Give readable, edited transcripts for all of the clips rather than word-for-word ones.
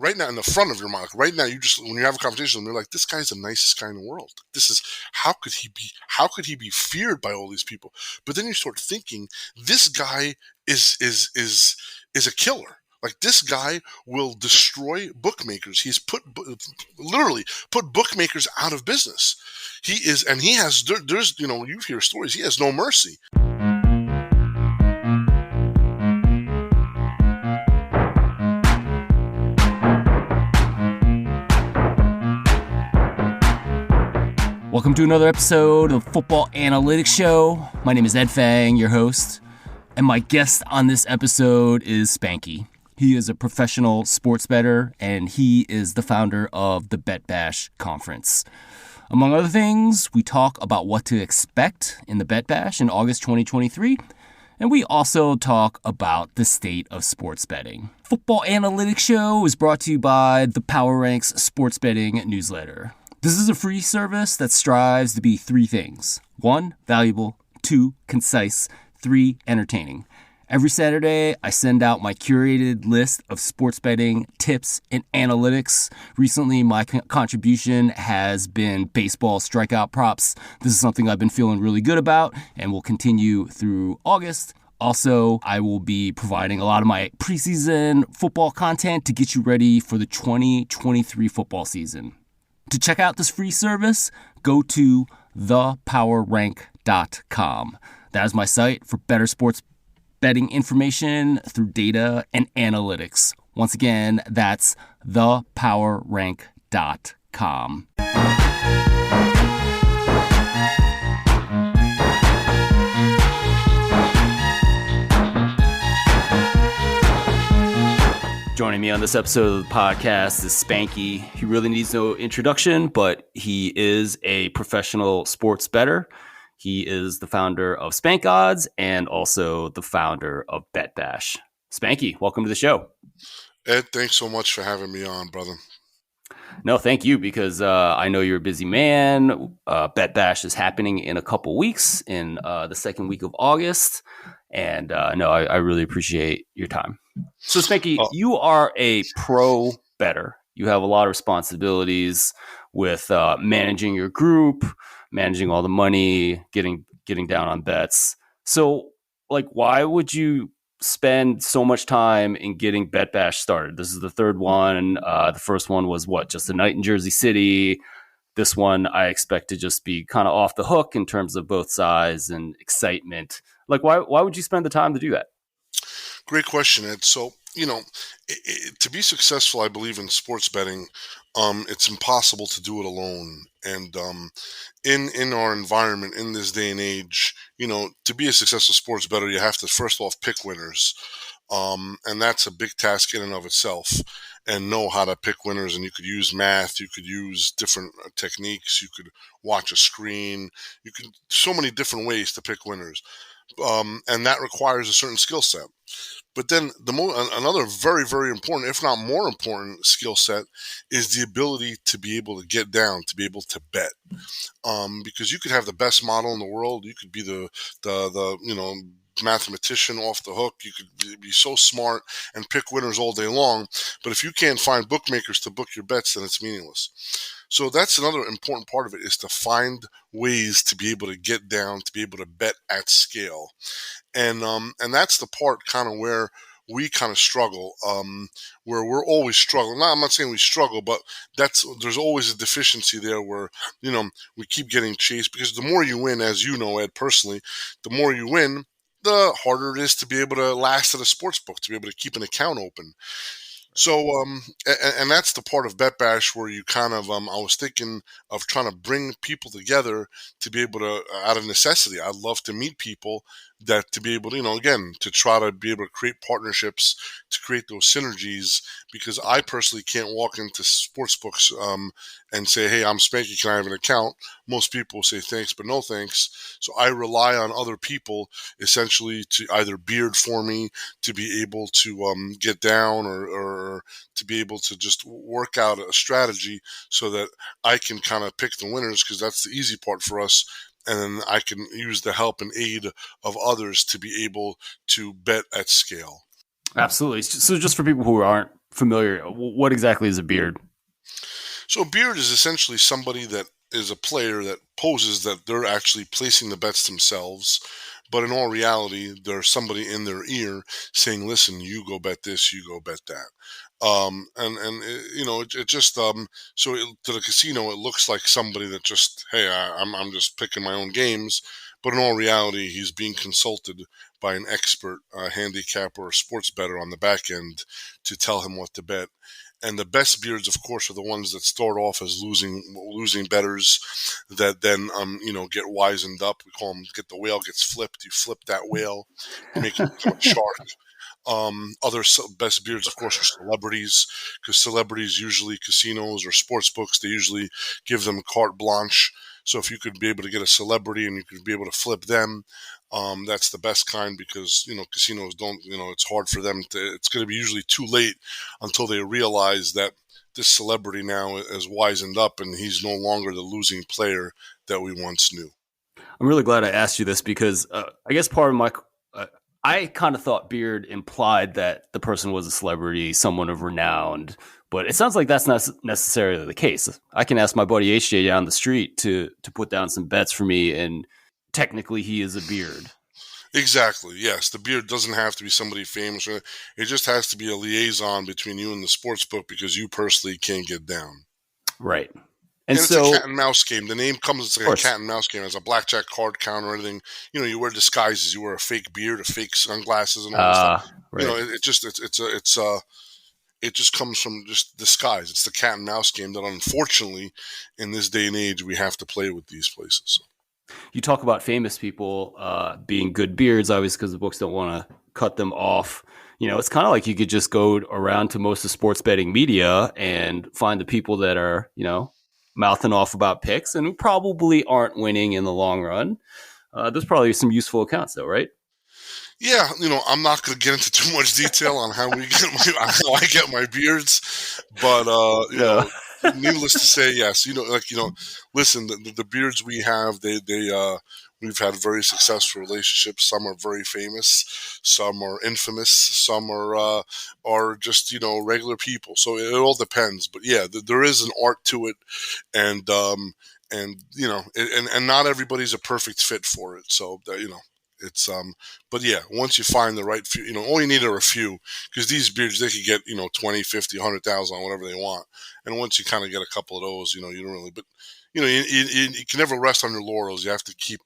right now in the front of your mind. Right now, when you have a conversation with them, you're like, this guy's the nicest guy in the world. How could he be feared by all these people? But then you start thinking, this guy is a killer. Like, this guy will destroy bookmakers. He's literally put bookmakers out of business. There's, you hear stories, he has no mercy. Welcome to another episode of Football Analytics Show. My name is Ed Fang, your host, and my guest on this episode is Spanky. He is a professional sports bettor, and he is the founder of the Bet Bash Conference. Among other things, we talk about what to expect in the Bet Bash in August 2023, and we also talk about the state of sports betting. Football Analytics Show is brought to you by the Power Ranks Sports Betting Newsletter. This is a free service that strives to be three things. 1, valuable. 2, concise. 3, entertaining. Every Saturday, I send out my curated list of sports betting tips and analytics. Recently, my contribution has been baseball strikeout props. This is something I've been feeling really good about and will continue through August. Also, I will be providing a lot of my preseason football content to get you ready for the 2023 football season. To check out this free service, go to thepowerrank.com. That is my site for better sports betting information through data and analytics. Once again, that's thepowerrank.com. Joining me on this episode of the podcast is Spanky. He really needs no introduction, but he is a professional sports bettor. He is the founder of Spank Odds and also the founder of Bet Bash. Spanky, welcome to the show. Ed, thanks so much for having me on, brother. No, thank you, because I know you're a busy man. Bet Bash is happening in a couple weeks in the second week of August. And I really appreciate your time. So, Spanky, you are a pro bettor. You have a lot of responsibilities with managing your group, managing all the money, getting down on bets. So, why would you spend so much time in getting Bet Bash started? This is the third one. The first one was just a night in Jersey City. This one I expect to just be kind of off the hook in terms of both size and excitement. Why would you spend the time to do that? Great question, Ed. So, to be successful, I believe in sports betting, it's impossible to do it alone. And in our environment, in this day and age, to be a successful sports bettor, you have to first off pick winners. And that's a big task in and of itself, and know how to pick winners. And you could use math, you could use different techniques, you could watch a screen, so many different ways to pick winners. And that requires a certain skill set. But then another very, very important, if not more important skill set is the ability to be able to get down, to be able to bet. Because you could have the best model in the world. You could be the mathematician off the hook. You could be so smart and pick winners all day long. But if you can't find bookmakers to book your bets, then it's meaningless. So that's another important part of it, is to find ways to be able to get down, to be able to bet at scale. And that's the part kind of where we kind of struggle, where we're always struggling. Now, I'm not saying we struggle, but there's always a deficiency there where, we keep getting chased, because the more you win, as you know, Ed, personally, the more you win, the harder it is to be able to last at a sports book, to be able to keep an account open. So, and that's the part of Bet Bash where you kind of, I was thinking of trying to bring people together to be able to, out of necessity, I'd love to meet people that to be able to, again, to try to be able to create partnerships, to create those synergies, because I personally can't walk into sports books and say, hey, I'm Spanky, can I have an account? Most people say thanks, but no thanks. So I rely on other people essentially to either beard for me, to be able to get down, or to be able to just work out a strategy so that I can kind of pick the winners, because that's the easy part for us. And then I can use the help and aid of others to be able to bet at scale. Absolutely. So just for people who aren't familiar, what exactly is a beard? So a beard is essentially somebody that is a player that poses that they're actually placing the bets themselves, but in all reality, there's somebody in their ear saying, "Listen, you go bet this, you go bet that." It just to the casino, it looks like somebody that just, hey, I'm just picking my own games, but in all reality, he's being consulted by an expert handicapper or sports bettor on the back end to tell him what to bet. And the best beards, of course, are the ones that start off as losing bettors that then get wizened up. We call them, get the whale gets flipped. You flip that whale, you make it become a shark. Other best beards, of course, are celebrities, because celebrities, usually casinos or sports books, they usually give them carte blanche. So if you could be able to get a celebrity and you could be able to flip them, that's the best kind, because casinos don't, it's hard for them to. It's going to be usually too late until they realize that this celebrity now is wizened up and he's no longer the losing player that we once knew. I'm really glad I asked you this because I guess part of my I kind of thought beard implied that the person was a celebrity, someone of renown, but it sounds like that's not necessarily the case. I can ask my buddy HJ down the street to put down some bets for me, and technically he is a beard. Exactly. Yes, the beard doesn't have to be somebody famous. It just has to be a liaison between you and the sports book, because you personally can't get down. Right. And it's so, a cat and mouse game. The name comes, it's like a cat and mouse game. It's a blackjack card counter or anything. You wear disguises. You wear a fake beard, a fake sunglasses, and all that stuff. Right. It just comes from just disguise. It's the cat and mouse game that, unfortunately, in this day and age, we have to play with these places. So. You talk about famous people being good beards, obviously, because the books don't want to cut them off. It's kind of like you could just go around to most of sports betting media and find the people that are, mouthing off about picks and who probably aren't winning in the long run. There's probably some useful accounts, though, right? Yeah, I'm not going to get into too much detail on how I get my beards, but needless to say, yes. Listen, the beards we have, we've had very successful relationships. Some are very famous, some are infamous, some are just regular people. So it all depends. But yeah, there is an art to it, and not everybody's a perfect fit for it. So it's but yeah, once you find the right few, all you need are a few, because these beards, they could get 20, 50, 100,000 on whatever they want. And once you kind of get a couple of those, you don't really, but you can never rest on your laurels. You have to keep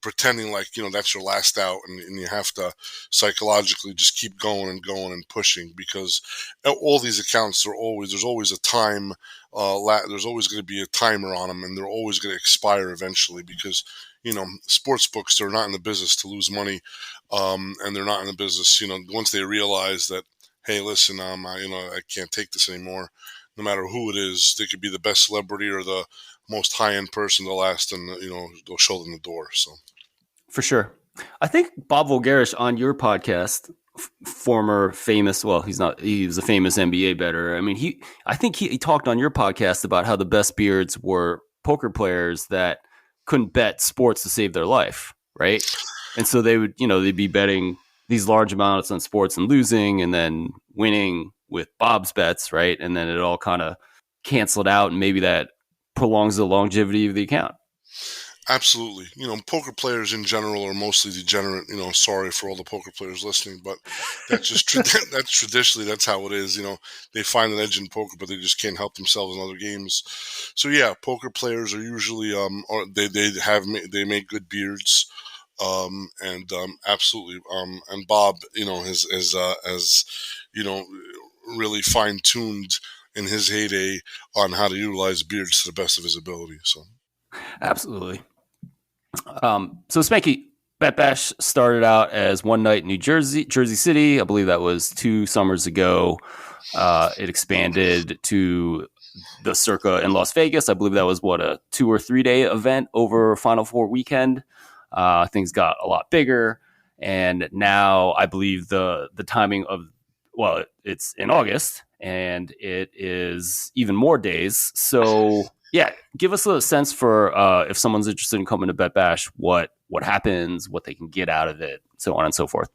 pretending like that's your last out, and you have to psychologically just keep going and pushing, because all these accounts there's always a time, there's always going to be a timer on them, and they're always going to expire eventually, because sports books, they're not in the business to lose money, and they're not in the business, once they realize that, hey, listen, I can't take this anymore. No matter who it is, they could be the best celebrity or the most high-end person to last, and they'll show them the door. So, for sure, I think Bob Voulgaris on your podcast, former famous, well, he was a famous NBA bettor. I mean, I think he talked on your podcast about how the best beards were poker players that couldn't bet sports to save their life, right? And so they would, they'd be betting these large amounts on sports and losing, and then winning with Bob's bets, right? And then it all kind of canceled out, and maybe that prolongs the longevity of the account. Absolutely. Poker players in general are mostly degenerate. Sorry for all the poker players listening, but that's just that's traditionally, that's how it is. They find an edge in poker, but they just can't help themselves in other games. So yeah, poker players are usually they make good beards, and absolutely. And Bob, has really fine tuned in his heyday on how to utilize beards to the best of his ability. So. Absolutely. So Spanky, Bet Bash started out as one night in Jersey City. I believe that was 2 summers ago. It expanded to the Circa in Las Vegas. I believe that was a 2 or 3 day event over Final Four weekend. Things got a lot bigger, and now I believe the timing of, well, it's in August, and it is even more days. So yeah, give us a sense for if someone's interested in coming to Bet Bash, what happens, what they can get out of it, so on and so forth.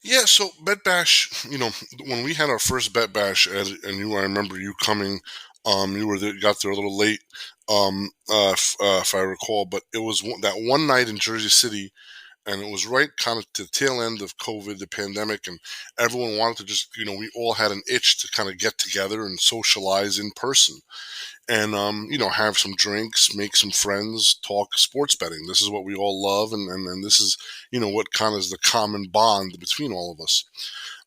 Yeah, so Bet Bash, when we had our first Bet Bash, Ed, and I remember you coming, you were there, got there a little late, if I recall, but it was that one night in Jersey City, and it was right kind of to the tail end of COVID, the pandemic, and everyone wanted to just, we all had an itch to kind of get together and socialize in person, and have some drinks, make some friends, talk sports betting. This is what we all love, and this is what kind of is the common bond between all of us.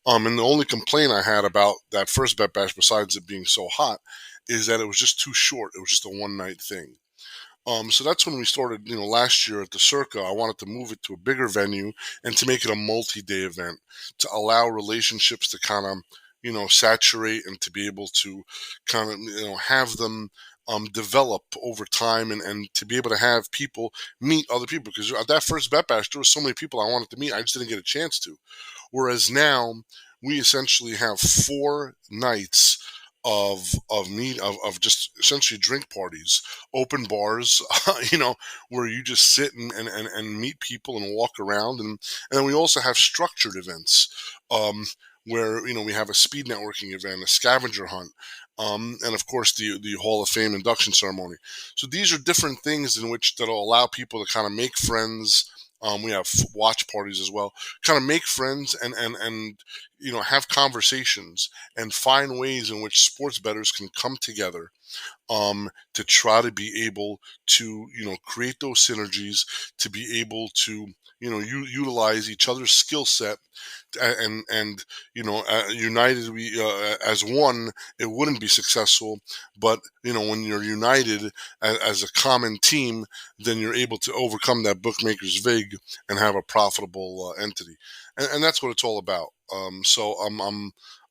And the only complaint I had about that first Bet Bash, besides it being so hot, is that it was just too short. It was just a one night thing. So that's when we started, last year at the Circa. I wanted to move it to a bigger venue and to make it a multi-day event to allow relationships to kind of, saturate and to be able to kind of, have them develop over time and to be able to have people meet other people. Because at that first Bet Bash, there were so many people I wanted to meet, I just didn't get a chance to. Whereas now we essentially have 4 nights of just essentially drink parties, open bars, where you just sit and meet people and walk around, and then we also have structured events, where we have a speed networking event, a scavenger hunt, and of course the Hall of Fame induction ceremony. So these are different things in which that'll allow people to kind of make friends. We have watch parties as well. Kind of make friends and have conversations and find ways in which sports bettors can come together to try to be able to create those synergies, to be able to utilize each other's skill set, and united we as one, it wouldn't be successful. But when you're united as a common team, then you're able to overcome that bookmaker's vig and have a profitable entity, and that's what it's all about.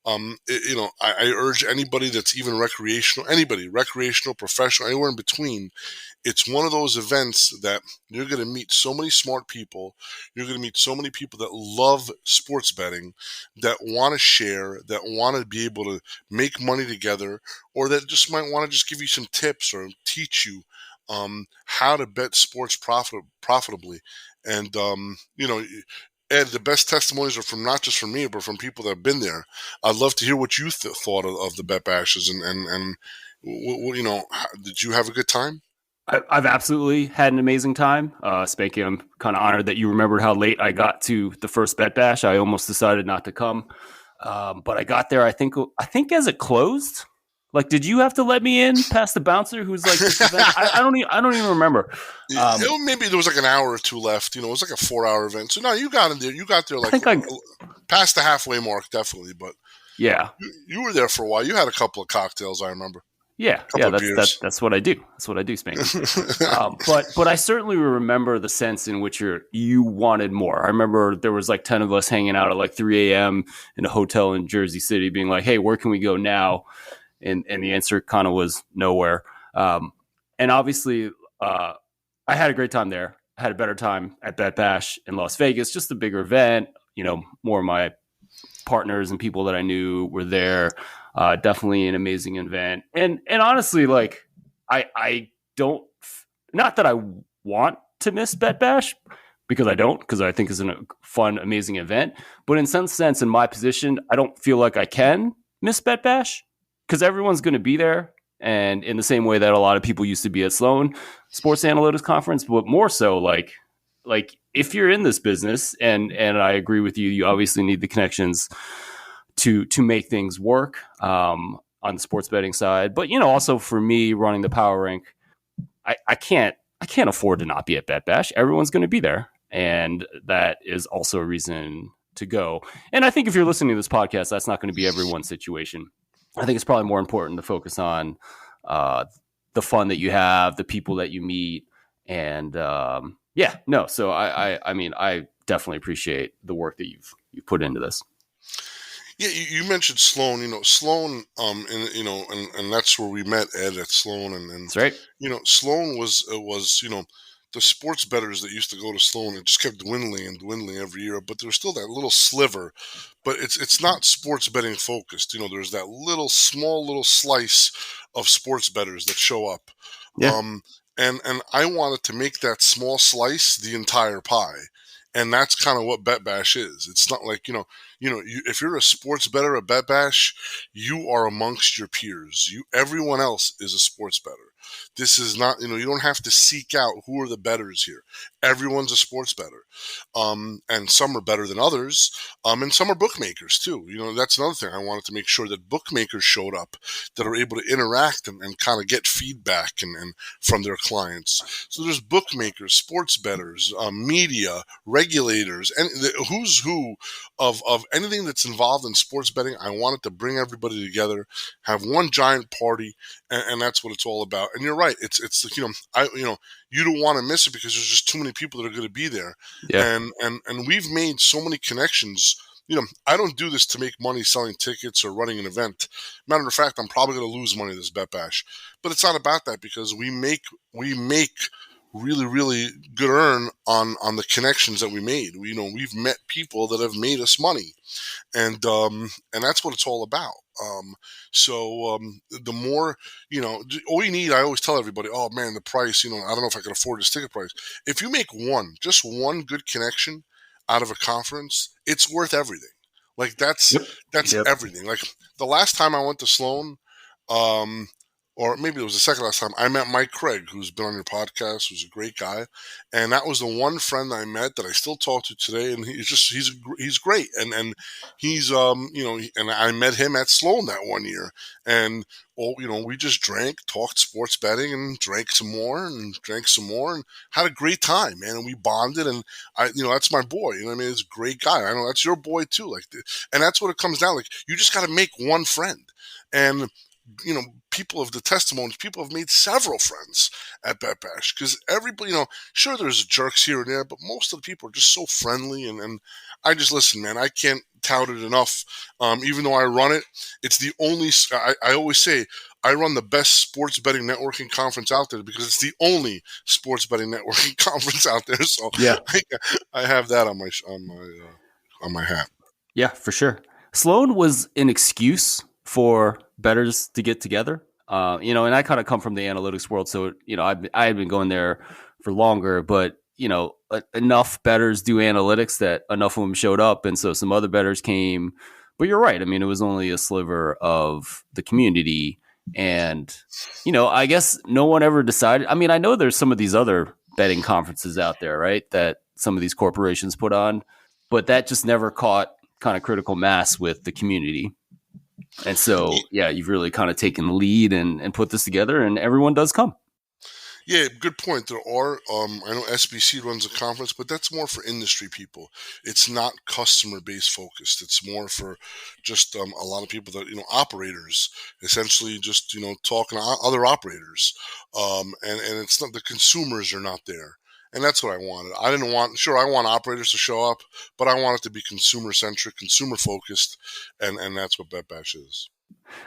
I urge anybody that's even recreational, professional, anywhere in between. It's one of those events that you're going to meet so many smart people. You're going to meet so many people that love sports betting, that want to share, that want to be able to make money together, or that just might want to just give you some tips or teach you how to bet sports profitably. And Ed, the best testimonies are from not just from me, but from people that have been there. I'd love to hear what you thought of the Bet Bashes, and did you have a good time? I've absolutely had an amazing time. Spanky, I'm kind of honored that you remembered how late I got to the first Bet Bash. I almost decided not to come, but I got there. I think as it closed. Like, did you have to let me in past the bouncer who's like this event? I don't even remember. Maybe there was like an hour or two left. It was like a 4 hour event. So no, you got in there. You got there I like think I past the halfway mark, definitely. But yeah. you were there for a while. You had a couple of cocktails, I remember. Yeah, Couple of that's beers. that's what I do. That's what I do, Spanky. But I certainly remember the sense in which you wanted more. I remember there was like 10 of us hanging out at like 3 a.m. in a hotel in Jersey City, being like, "Hey, where can we go now?" And the answer kind of was nowhere. And obviously, I had a great time there. I had a better time at Bet Bash in Las Vegas, just a bigger event. More of my partners and people that I knew were there. Definitely an amazing event. And honestly, like I don't, not that I want to miss Bet Bash, because I don't, because I think it's a fun, amazing event. But in some sense, in my position, I don't feel like I can miss Bet Bash because everyone's going to be there. And in the same way that a lot of people used to be at Sloan Sports Analytics Conference, but more so like if you're in this business, and I agree with you, you obviously need the connections to make things work on the sports betting side. But also for me running the power rank, I can't afford to not be at Bet Bash. Everyone's going to be there, and that is also a reason to go. And I think if you're listening to this podcast, that's not going to be everyone's situation. I think it's probably more important to focus on the fun that you have, the people that you meet, and So I mean, I definitely appreciate the work that you've put into this. Yeah, you mentioned Sloan. Sloan, and that's where we met, Ed, at Sloan, and That's right. Sloan was the sports bettors that used to go to Sloan. It just kept dwindling and dwindling every year, but there was still that little sliver. But it's not sports betting focused. There's that small little slice of sports bettors that show up. Yeah. And I wanted to make that small slice the entire pie. And that's kind of what Bet Bash is. It's not like, if you're a sports bettor at Bet Bash, you are amongst your peers. Everyone else is a sports bettor. This is not, you don't have to seek out who are the bettors here. Everyone's a sports bettor. And some are better than others. And some are bookmakers too. That's another thing. I wanted to make sure that bookmakers showed up that are able to interact and kind of get feedback and from their clients. So there's bookmakers, sports bettors, media, regulators, and the who's who of anything that's involved in sports betting. I wanted to bring everybody together, have one giant party, and that's what it's all about. And you're right. It's you don't want to miss it because there's just too many people that are going to be there. Yeah. And we've made so many connections. I don't do this to make money selling tickets or running an event. Matter of fact, I'm probably going to lose money this Bet Bash, but it's not about that because we make really, really good earn on the connections that we made. We've met people that have made us money, and that's what it's all about. The more, all you need, I always tell everybody, oh man, the price, I don't know if I can afford this ticket price. If you make just one good connection out of a conference, it's worth everything. Like that's Yep. everything. Like the last time I went to Sloan, or maybe it was the second last time, I met Mike Craig, who's been on your podcast, who's a great guy. And that was the one friend I met that I still talk to today. And he's great. And he's, and I met him at Sloan that one year. And, we just drank, talked sports betting and drank some more and had a great time, man. And we bonded and that's my boy. It's a great guy. I know that's your boy too. And that's what it comes down. Like, you just got to make one friend. And, people of the testimonies, people have made several friends at Bet Bash because everybody, sure, there's jerks here and there, but most of the people are just so friendly. And I just listen, man, I can't tout it enough. Even though I run it, it's the only, I always say, I run the best sports betting networking conference out there because it's the only sports betting networking conference out there. So Yeah. I have that on my hat. Yeah, for sure. Sloan was an excuse for bettors to get together. And I kind of come from the analytics world, so I had been going there for longer, but enough bettors do analytics that enough of them showed up, and so some other bettors came. But you're right. I mean, it was only a sliver of the community, and I guess no one ever decided. I mean, I know there's some of these other betting conferences out there, right, that some of these corporations put on, but that just never caught kind of critical mass with the community. And so, yeah, you've really kind of taken the lead and put this together, and everyone does come. Yeah, good point. There are, I know SBC runs a conference, but that's more for industry people. It's not customer-based focused. It's more for just a lot of people that, operators, essentially just, talking to other operators. And it's not, the consumers are not there. And that's what I wanted. I want operators to show up, but I want it to be consumer-centric, consumer-focused, and that's what Bet Bash is.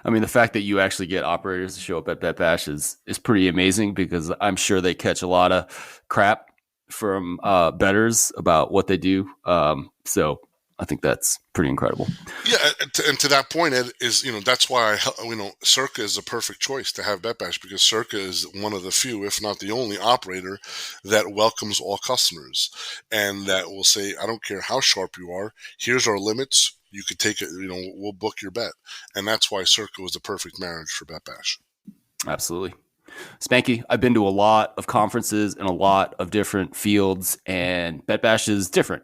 I mean, the fact that you actually get operators to show up at Bet Bash is pretty amazing because I'm sure they catch a lot of crap from bettors about what they do. So I think that's pretty incredible. Yeah, and to that point, Ed, is that's why Circa is a perfect choice to have Bet Bash because Circa is one of the few, if not the only, operator that welcomes all customers and that will say, I don't care how sharp you are, here's our limits. You could take it, we'll book your bet. And that's why Circa was the perfect marriage for Bet Bash. Absolutely. Spanky, I've been to a lot of conferences in a lot of different fields, and Bet Bash is different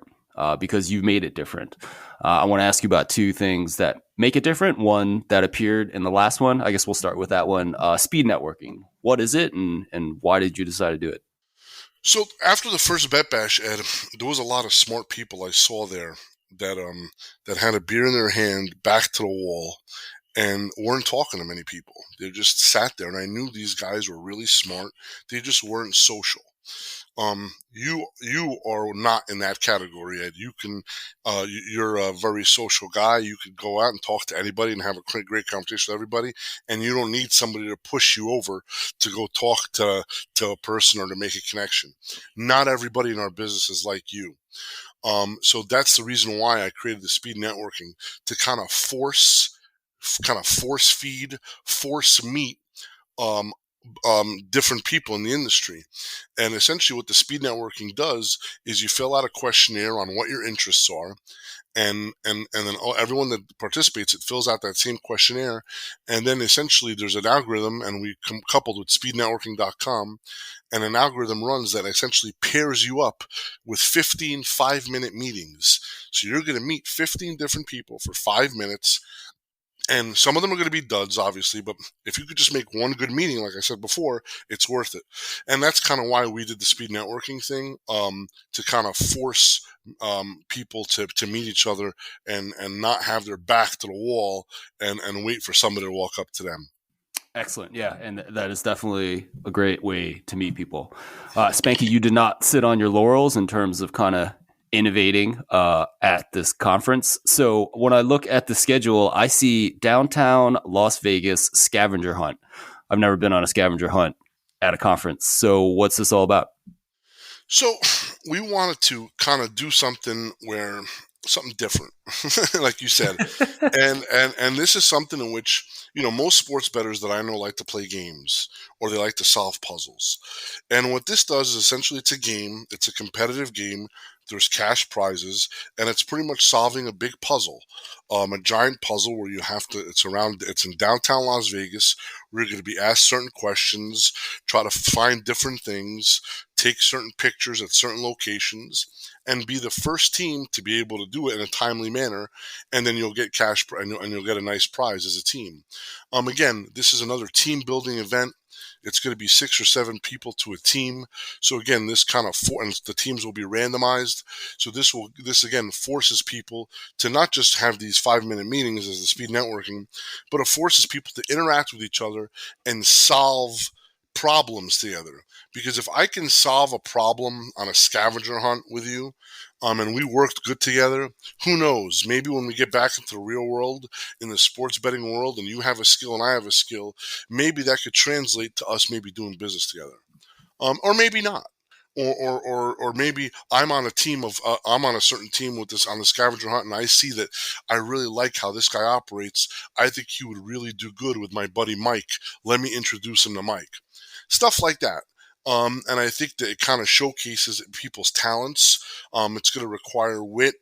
because you've made it different. I want to ask you about two things that make it different. One that appeared in the last one. I guess we'll start with that one. Speed networking. What is it, and why did you decide to do it? So after the first Bet Bash, Ed, there was a lot of smart people I saw there that had a beer in their hand, back to the wall, and weren't talking to many people. They just sat there, and I knew these guys were really smart. They just weren't social. You are not in that category, Ed. You're a very social guy. You could go out and talk to anybody and have a great conversation with everybody, and you don't need somebody to push you over to go talk to a person or to make a connection. Not everybody in our business is like you. So that's the reason why I created the speed networking to kind of force feed, force meet different people in the industry. And essentially what the speed networking does is you fill out a questionnaire on what your interests are, and then everyone that participates, it fills out that same questionnaire, and then essentially there's an algorithm, and we coupled with speednetworking.com, and an algorithm runs that essentially pairs you up with 15 5-minute meetings. So you're going to meet 15 different people for 5 minutes, and some of them are going to be duds, obviously, but if you could just make one good meeting, like I said before, it's worth it. And that's kind of why we did the speed networking thing, to kind of force people to meet each other, and not have their back to the wall, and wait for somebody to walk up to them. Excellent. Yeah. And that is definitely a great way to meet people. Spanky, you did not sit on your laurels in terms of kind of innovating at this conference. So when I look at the schedule, I see downtown Las Vegas scavenger hunt. I've never been on a scavenger hunt at a conference. So what's this all about? So we wanted to kind of do something different, like you said, and this is something in which, most sports bettors that I know like to play games, or they like to solve puzzles. And what this does is essentially it's a game, it's a competitive game. There's cash prizes, and it's pretty much solving a big puzzle, a giant puzzle where it's in downtown Las Vegas. We're going to be asked certain questions, try to find different things, take certain pictures at certain locations, and be the first team to be able to do it in a timely manner. And then you'll get cash, and you'll get a nice prize as a team. Again, this is another team building event. It's going to be 6 or 7 people to a team. So again, this kind of and the teams will be randomized. So this again forces people to not just have these 5-minute meetings as the speed networking, but it forces people to interact with each other and solve problems together. Because if I can solve a problem on a scavenger hunt with you, and we worked good together, who knows? Maybe when we get back into the real world, in the sports betting world, and you have a skill and I have a skill, maybe that could translate to us maybe doing business together, or maybe not. Or maybe I'm on a certain team with this on the scavenger hunt, and I see that I really like how this guy operates. I think he would really do good with my buddy Mike. Let me introduce him to Mike. Stuff like that. And I think that it kind of showcases people's talents. It's going to require wit,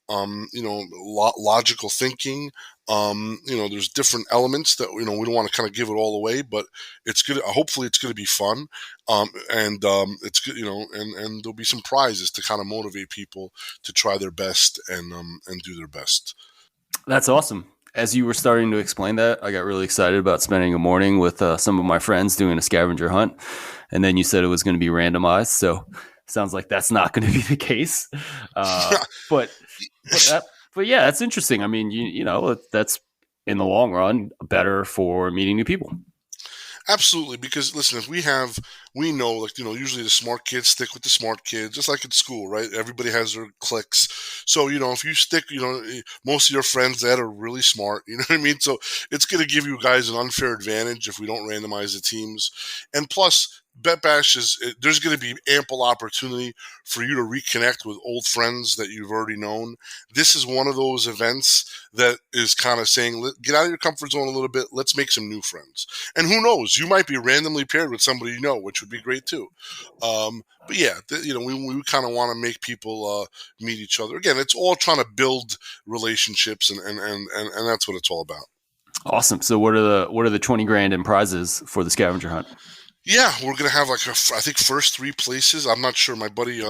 logical thinking. There's different elements that, we don't want to kind of give it all away, but it's good. Hopefully it's going to be fun. It's good, and there'll be some prizes to kind of motivate people to try their best, and do their best. That's awesome. As you were starting to explain that, I got really excited about spending a morning with some of my friends doing a scavenger hunt. And then you said it was going to be randomized. So sounds like that's not going to be the case. But yeah, that's interesting. I mean, that's in the long run better for meeting new people. Absolutely, because listen, if we know, like, usually the smart kids stick with the smart kids, just like in school, right? Everybody has their cliques. So, if you stick, most of your friends that are really smart, you know what I mean? So it's going to give you guys an unfair advantage if we don't randomize the teams. And plus, Bet Bash there's going to be ample opportunity for you to reconnect with old friends that you've already known. This is one of those events that is kind of saying, get out of your comfort zone a little bit. Let's make some new friends. And who knows, you might be randomly paired with somebody you know, which would be great too. But yeah, we kind of want to make people meet each other. Again, it's all trying to build relationships, and that's what it's all about. Awesome. So what are the 20 grand in prizes for the scavenger hunt? Yeah, we're gonna have I think first 3 places. I'm not sure. My buddy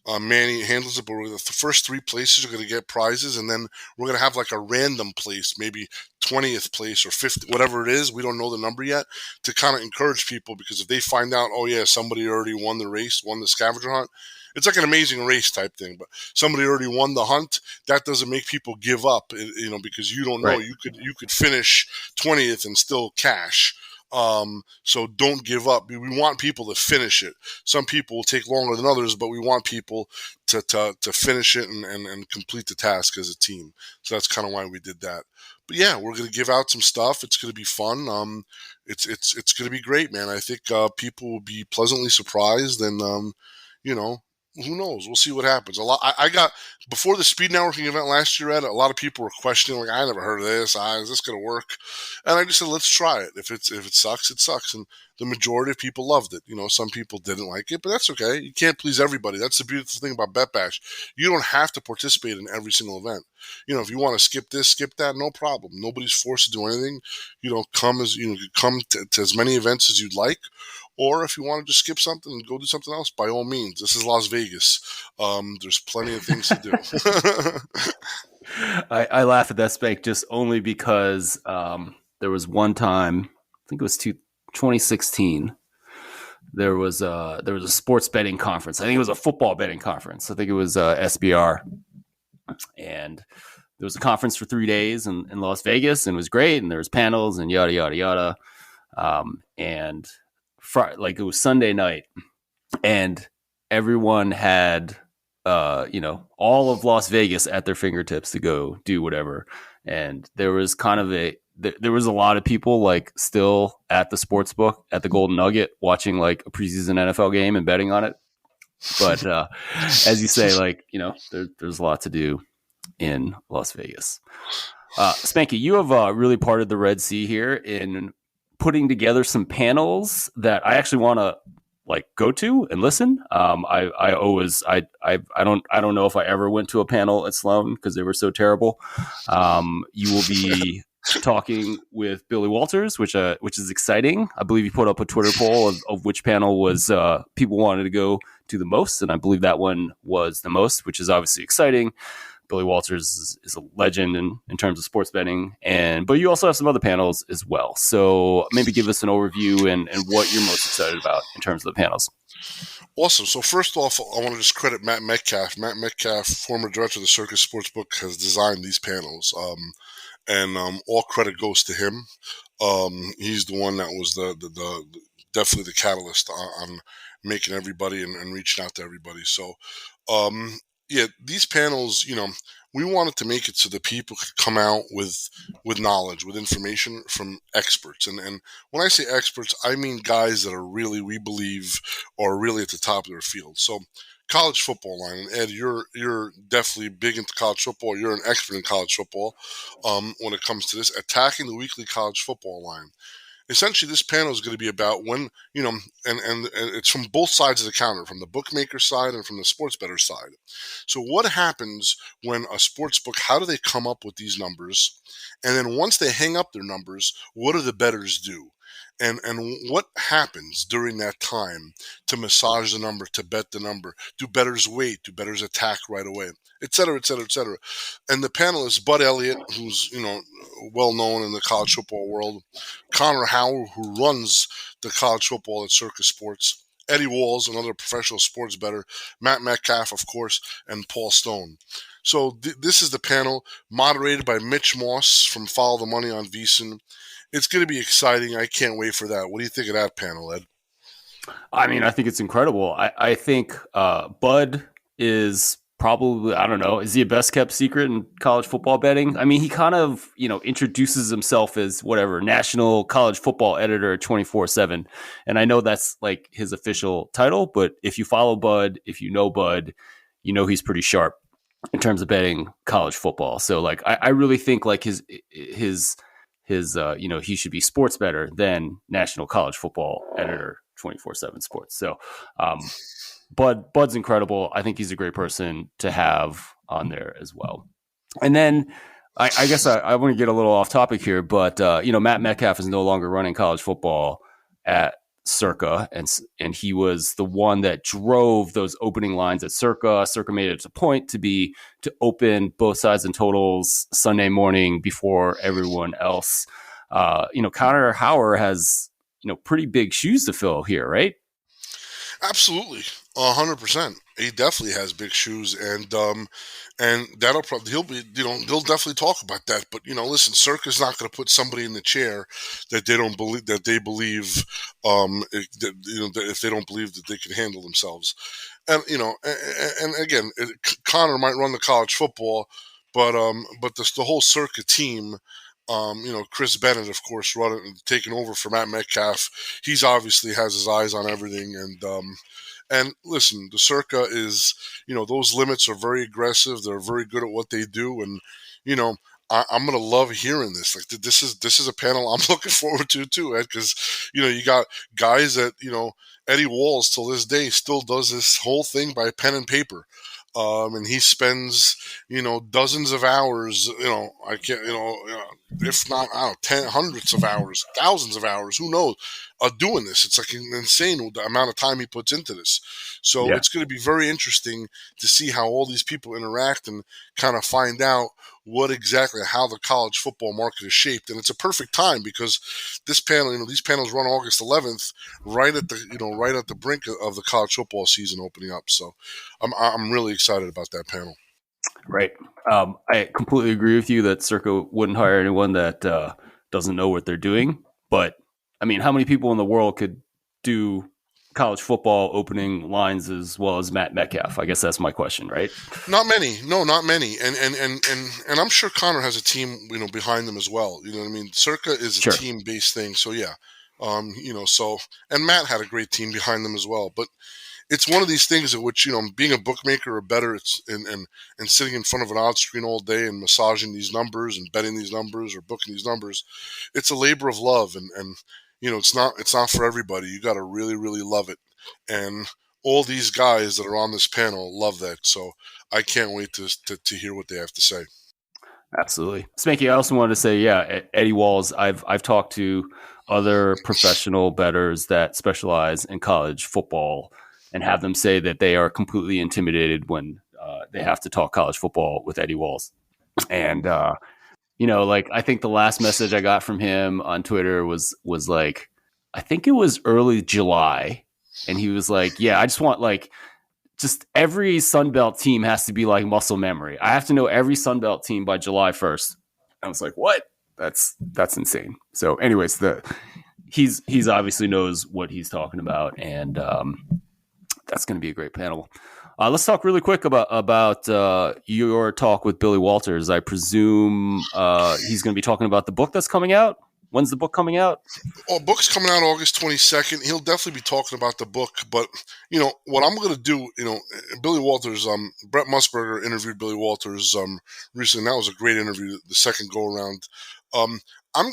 Manny handles it, but the first 3 places are gonna get prizes, and then we're gonna have like a random place, maybe 20th place or 50th, whatever it is. We don't know the number yet, to kind of encourage people, because if they find out, oh yeah, somebody already won the scavenger hunt. It's like an Amazing Race type thing, but somebody already won the hunt. That doesn't make people give up, because you don't know. Right. You could finish 20th and still cash. So don't give up. We want people to finish it. Some people will take longer than others, but we want people to finish it and complete the task as a team. So that's kind of why we did that. But yeah, we're going to give out some stuff. It's going to be fun. It's going to be great, man. I think people will be pleasantly surprised, and who knows? We'll see what happens. I got before the speed networking event last year. Ed, a lot of people were questioning, like, I never heard of this. Is this going to work? And I just said, let's try it. If it sucks, it sucks. And the majority of people loved it. Some people didn't like it, but that's okay. You can't please everybody. That's the beautiful thing about Bet Bash. You don't have to participate in every single event. If you want to skip this, skip that, no problem. Nobody's forced to do anything. Come to as many events as you'd like. Or if you want to just skip something and go do something else, by all means. This is Las Vegas. There's plenty of things to do. I laugh at that, Spank, just only because there was one time, I think it was 2016. There was a sports betting conference. I think it was a football betting conference. I think it was SBR, and there was a conference for 3 days in Las Vegas, and it was great. And there was panels and yada yada yada. And it was Sunday night, and everyone had all of Las Vegas at their fingertips to go do whatever. And there was there was a lot of people like still at the sports book at the Golden Nugget watching like a preseason NFL game and betting on it. But as you say, there's a lot to do in Las Vegas. Spanky, you have really parted the Red Sea here in putting together some panels that I actually want to go to and listen. I don't know if I ever went to a panel at Sloan because they were so terrible. You will be talking with Billy Walters, which is exciting. I believe you put up a Twitter poll of which panel was people wanted to go to the most, and I believe that one was the most, which is obviously exciting. Billy Walters is a legend in terms of sports betting, but you also have some other panels as well. So maybe give us an overview and what you're most excited about in terms of the panels. Awesome. So first off, I want to just credit Matt Metcalf. Matt Metcalf, former director of the Circus Sportsbook, has designed these panels, and all credit goes to him. He's the one that was the definitely the catalyst on making everybody and reaching out to everybody. So, these panels, we wanted to make it so that people could come out with knowledge, with information from experts. And when I say experts, I mean guys that are really, we believe, are really at the top of their field. So college football line, and Ed, you're definitely big into college football. You're an expert in college football when it comes to this, attacking the weekly college football line. Essentially, this panel is going to be about when, and it's from both sides of the counter, from the bookmaker side and from the sports bettor side. So what happens when a sports book, how do they come up with these numbers? And then once they hang up their numbers, what do the bettors do? And what happens during that time to massage the number, to bet the number? Do bettors wait? Do bettors attack right away? Et cetera, et cetera, et cetera. And the panel is Bud Elliott, who's, well known in the college football world, Connor Howard, who runs the college football at Circus Sports, Eddie Walls, another professional sports bettor, Matt Metcalf, of course, and Paul Stone. So this is the panel, moderated by Mitch Moss from Follow the Money on VSiN. It's going to be exciting. I can't wait for that. What do you think of that panel, Ed? I mean, I think it's incredible. I think Bud is probably, I don't know, is he a best kept secret in college football betting? I mean, he kind of, introduces himself as whatever, national college football editor 24/7. And I know that's like his official title, but if you follow Bud, if you know Bud, he's pretty sharp in terms of betting college football. So I really think his he should be sports bettor than national college football editor 24/7 sports. So, Bud's incredible. I think he's a great person to have on there as well. And then I guess I want to get a little off topic here, but Matt Metcalf is no longer running college football at Circa, and he was the one that drove those opening lines at Circa. Circa made it a point to open both sides and totals Sunday morning before everyone else. Connor Howard has pretty big shoes to fill here, right? Absolutely, 100%. He definitely has big shoes, and that'll probably they'll definitely talk about that. But listen, Circa's not going to put somebody in the chair that they don't believe that if they don't believe that they can handle themselves, and and again, Connor might run the college football, but the whole Circa team. Chris Bennett, of course, taking over for Matt Metcalf. He's obviously has his eyes on everything, And listen, the Circa is, those limits are very aggressive. They're very good at what they do, and you know, I'm gonna love hearing this. Like this is a panel I'm looking forward to too, Ed, because you got guys that Eddie Walls till this day still does this whole thing by pen and paper. And he spends, dozens of hours, I can't, if not, I don't know, hundreds of hours, thousands of hours, who knows, doing this. It's like insane the amount of time he puts into this. So Yeah. it's going to be very interesting to see how all these people interact and kind of find out how the college football market is shaped. And it's a perfect time because this panel, these panels run August 11th, right at the brink of the college football season opening up. So I'm really excited about that panel. Right. I completely agree with you that Circa wouldn't hire anyone that doesn't know what they're doing. But I mean, how many people in the world could do college football opening lines as well as Matt Metcalf? I guess that's my question, right? Not many. No, not many. And I'm sure Connor has a team, behind them as well. You know what I mean? Circa is a Sure. team-based thing. So yeah. And Matt had a great team behind them as well. But it's one of these things in which, being a bookmaker or better, it's and sitting in front of an odds screen all day and massaging these numbers and betting these numbers or booking these numbers, it's a labor of love, and it's not for everybody. You got to really, really love it. And all these guys that are on this panel love that. So I can't wait to hear what they have to say. Absolutely. Spanky, I also wanted to say, yeah, Eddie Walls, I've talked to other professional bettors that specialize in college football and have them say that they are completely intimidated when they have to talk college football with Eddie Walls. And like I think the last message I got from him on Twitter was like, I think it was early July, and he was like, "Yeah, I just want like just every Sunbelt team has to be like muscle memory. I have to know every Sunbelt team by July 1st." I was like, "What? That's insane." So, anyways, he's obviously knows what he's talking about, and that's going to be a great panel. Let's talk really quick about your talk with Billy Walters. I presume he's going to be talking about the book that's coming out. When's the book coming out? Well, book's coming out August 22nd. He'll definitely be talking about the book, but what I'm going to do, Billy Walters, Brett Musburger interviewed Billy Walters recently. That was a great interview, the second go around. I'm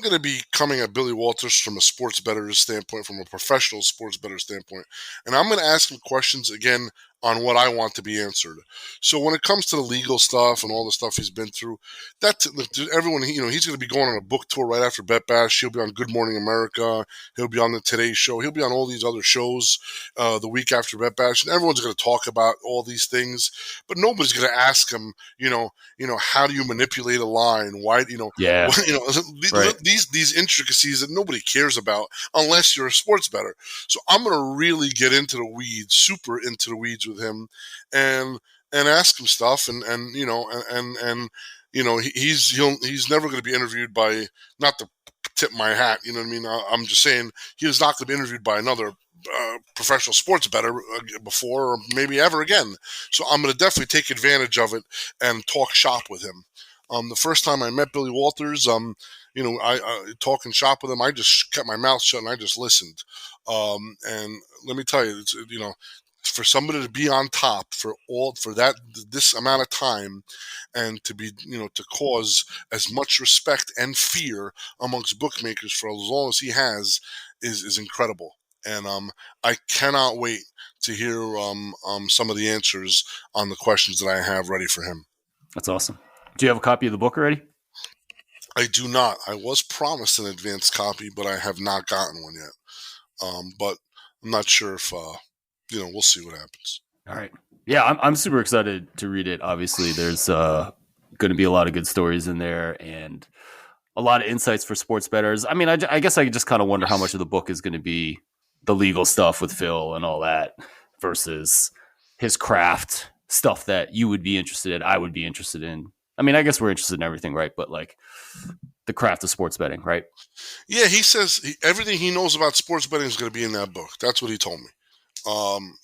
going to be coming at Billy Walters from a sports bettor standpoint, from a professional sports bettor standpoint, and I'm going to ask him questions again on what I want to be answered. So when it comes to the legal stuff and all the stuff he's been through, that's everyone. He's going to be going on a book tour right after Bet Bash. He'll be on Good Morning America. He'll be on the Today Show. He'll be on all these other shows the week after Bet Bash, and everyone's going to talk about all these things. But nobody's going to ask him, how do you manipulate a line? Why, Yeah, right. these intricacies that nobody cares about unless you're a sports bettor. So I'm going to really get into the weeds, super into the weeds with him, and ask him stuff, and he's never going to be interviewed by, not to tip my hat, you know what I mean? I'm just saying he is not going to be interviewed by another professional sports bettor before or maybe ever again. So I'm going to definitely take advantage of it and talk shop with him. The first time I met Billy Walters, I talking shop with him, I just kept my mouth shut and I just listened. And let me tell you, it's, for somebody to be on top for this amount of time, and to be to cause as much respect and fear amongst bookmakers for as long as he has is incredible. And I cannot wait to hear some of the answers on the questions that I have ready for him. That's awesome. Do you have a copy of the book already? I do not. I was promised an advanced copy, but I have not gotten one yet. But I'm not sure if we'll see what happens. All right. Yeah, I'm super excited to read it. Obviously, there's going to be a lot of good stories in there and a lot of insights for sports bettors. I mean, I guess I just kind of wonder how much of the book is going to be the legal stuff with Phil and all that versus his craft stuff that you would be interested in, I would be interested in. I mean, I guess we're interested in everything, right? But like the craft of sports betting, right? Yeah, he says everything he knows about sports betting is going to be in that book. That's what he told me.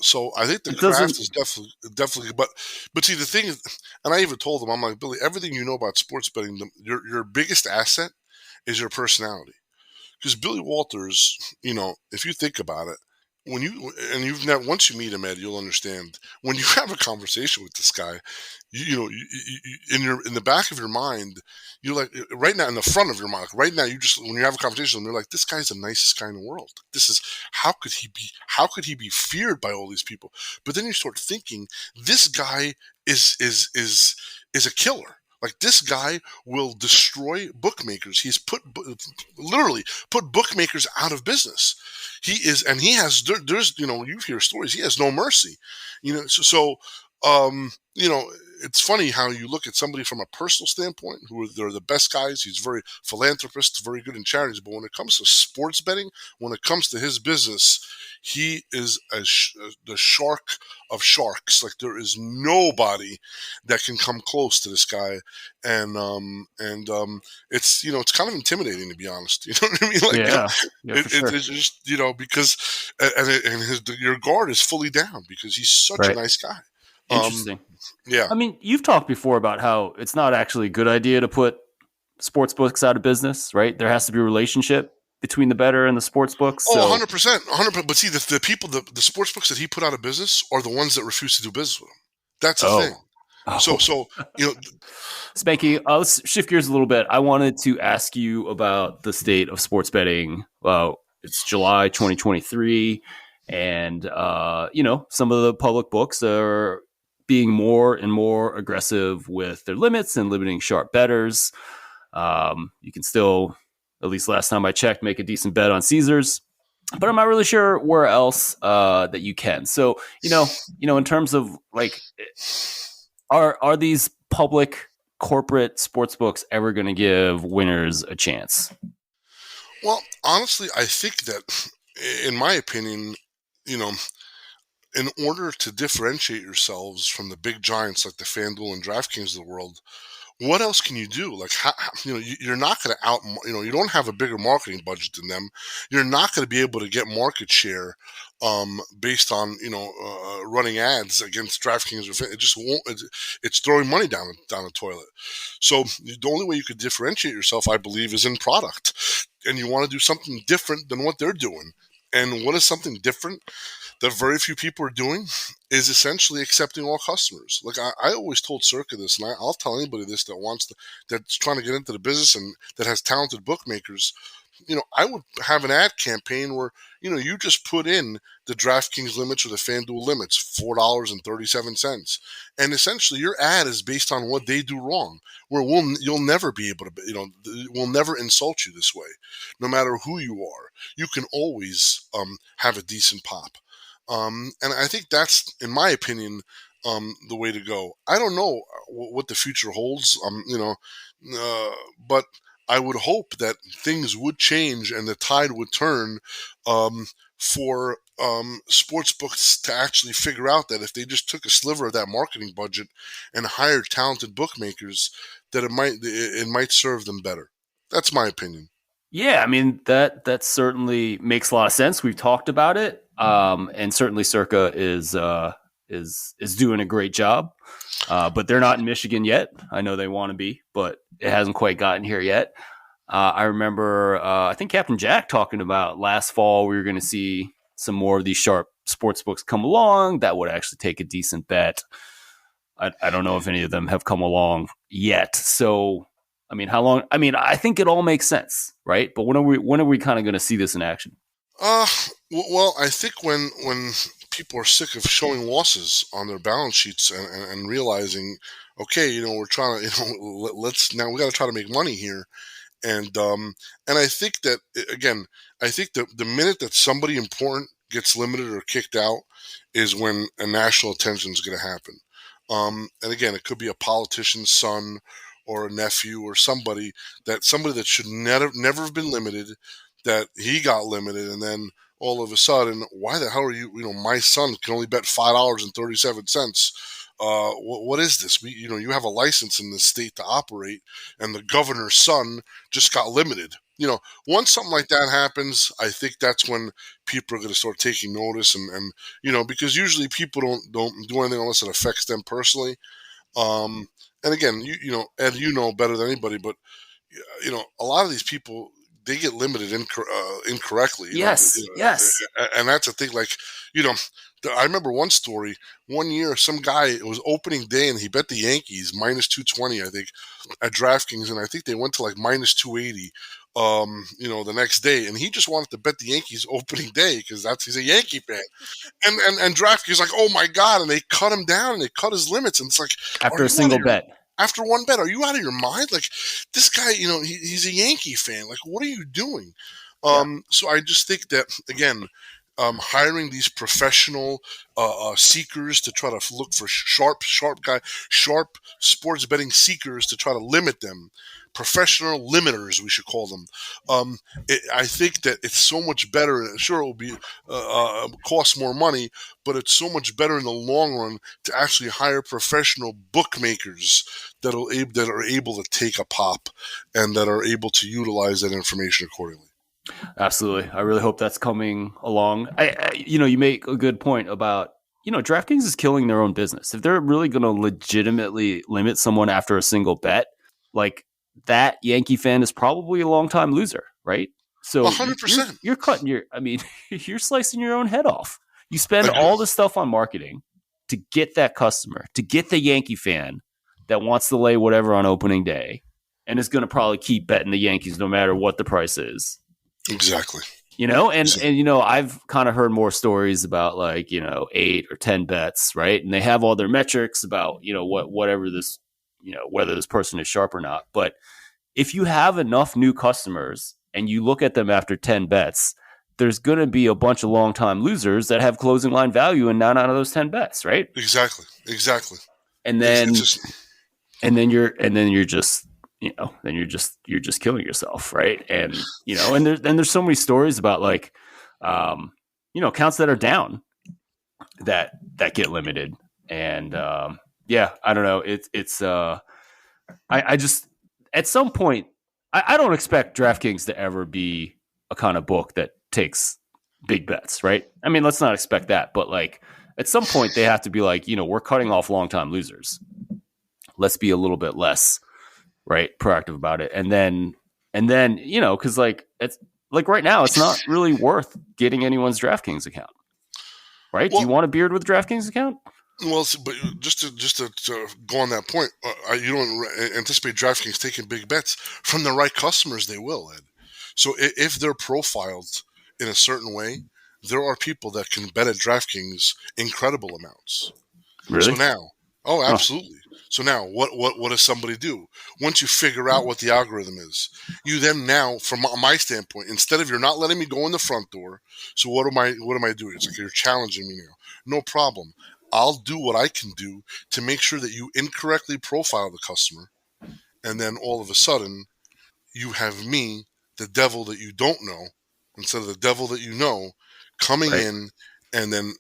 So I think the craft is definitely, but see, the thing is, and I even told him, I'm like, Billy, everything you know about sports betting, your biggest asset is your personality. Because Billy Walters, if you think about it, when you've never, once you meet him, Ed, you'll understand. When you have a conversation with this guy, in the back of your mind, you're like, right now, in the front of your mind, like right now, when you have a conversation with him, you're like, this guy's the nicest guy in the world. This is how could he be feared by all these people? But then you start thinking, this guy is a killer. Like, this guy will destroy bookmakers. He's literally put bookmakers out of business. He is, and he has. There's, you hear stories. He has no mercy. It's funny how you look at somebody from a personal standpoint, they're the best guys. He's very philanthropist, very good in charities. But when it comes to sports betting, when it comes to his business, he is the shark of sharks. Like, there is nobody that can come close to this guy, and it's kind of intimidating, to be honest. You know what I mean? Like, Yeah, for sure. it's just, because your guard is fully down because he's such a Right. nice guy. Interesting. Yeah. I mean, you've talked before about how it's not actually a good idea to put sports books out of business, right? There has to be a relationship between the bettor and the sports books. Oh, So, 100%. 100%. But see, the people, the sports books that he put out of business are the ones that refuse to do business with him. That's the thing. oh, So, Spanky, let's shift gears a little bit. I wanted to ask you about the state of sports betting. It's July 2023, and some of the public books are being more and more aggressive with their limits and limiting sharp bettors. You can still, at least last time I checked, make a decent bet on Caesars, but I'm not really sure where else that you can. So, in terms of like, are these public corporate sports books ever going to give winners a chance? well, honestly, I think that, in my opinion, in order to differentiate yourselves from the big giants like the FanDuel and DraftKings of the world, what else can you do? Like, you're not going to you don't have a bigger marketing budget than them. You're not going to be able to get market share based on, running ads against DraftKings. It just won't. It's throwing money down the toilet. So the only way you could differentiate yourself, I believe, is in product, and you want to do something different than what they're doing. And what is something different that very few people are doing is essentially accepting all customers. Like, I always told Circa this, and I'll tell anybody this that's trying to get into the business and that has talented bookmakers. I would have an ad campaign where, you just put in the DraftKings limits or the FanDuel limits, $4.37. And essentially your ad is based on what they do wrong, where you'll never be able to, we'll never insult you this way. No matter who you are, you can always have a decent pop. And I think that's, in my opinion, the way to go. I don't know what the future holds, but I would hope that things would change and the tide would turn for sports books to actually figure out that if they just took a sliver of that marketing budget and hired talented bookmakers, that it might serve them better. That's my opinion. Yeah, I mean that certainly makes a lot of sense. We've talked about it, and certainly Circa is doing a great job. But they're not in Michigan yet. I know they want to be, but it hasn't quite gotten here yet. I remember, I think Captain Jack talking about last fall we were going to see some more of these sharp sports books come along that would actually take a decent bet. I don't know if any of them have come along yet. So, I mean, how long? I mean, I think it all makes sense, right? But when are we kind of going to see this in action? Well, I think when people are sick of showing losses on their balance sheets and realizing, okay, we're trying to, now we got to try to make money here. And I think that, again, I think that the minute that somebody important gets limited or kicked out is when a national attention is going to happen. And again, it could be a politician's son or a nephew or somebody that should never have been limited, that he got limited, and then all of a sudden, why the hell are you? My son can only bet $5.37. What is this? You have a license in the state to operate, and the governor's son just got limited. Once something like that happens, I think that's when people are going to start taking notice, and because usually people don't do anything unless it affects them personally. And again, Ed, better than anybody, but a lot of these people they get limited incorrectly. Yes. And that's the thing. Like, I remember one story. One year, some guy, it was opening day, and he bet the Yankees minus 220, I think, at DraftKings, and I think they went to like minus 280. The next day, and he just wanted to bet the Yankees opening day because he's a Yankee fan. And DraftKings like, oh my god, and they cut him down and they cut his limits, and it's like, After a single bet. After one bet, are you out of your mind? Like, this guy, he's a Yankee fan. Like, what are you doing? So I just think that, again, hiring these professional seekers to try to look for sharp sports betting seekers to try to limit them. Professional limiters, we should call them. I think that it's so much better. Sure, it will be cost more money, but it's so much better in the long run to actually hire professional bookmakers that are able to take a pop and that are able to utilize that information accordingly. Absolutely. I really hope that's coming along. You make a good point about, DraftKings is killing their own business. If they're really going to legitimately limit someone after a single bet, like, that Yankee fan is probably a long-time loser, right? So 100%. You're cutting you're slicing your own head off. You spend all this stuff on marketing to get that customer, to get the Yankee fan that wants to lay whatever on opening day and is going to probably keep betting the Yankees no matter what the price is. Exactly. I've kind of heard more stories about 8 or 10 bets, right? And they have all their metrics about, whatever this, whether this person is sharp or not. But if you have enough new customers and you look at them after 10 bets, there's going to be a bunch of long-time losers that have closing line value in 9 out of those 10 bets, right? Exactly. And then, you're just killing yourself, right? And there's so many stories about accounts that are down that get limited, and I don't know. It's I just at some point I don't expect DraftKings to ever be a kind of book that takes big bets, right? I mean, let's not expect that, but at some point they have to be we're cutting off long-time losers. Let's be a little bit less, right, proactive about it. And then because it's right now it's not really worth getting anyone's DraftKings account, right? Well, do you want a beard with a DraftKings account? Well, but just to go on that point, you don't anticipate DraftKings taking big bets from the right customers. They will, Ed. So if they're profiled in a certain way, there are people that can bet at DraftKings incredible amounts. Really? So now, absolutely. So now, what does somebody do? Once you figure out what the algorithm is, you then now, from my standpoint, instead of you're not letting me go in the front door, so what am I doing? It's like you're challenging me now. No problem. I'll do what I can do to make sure that you incorrectly profile the customer, and then all of a sudden, you have me, the devil that you don't know, instead of the devil that you know, coming right. in and then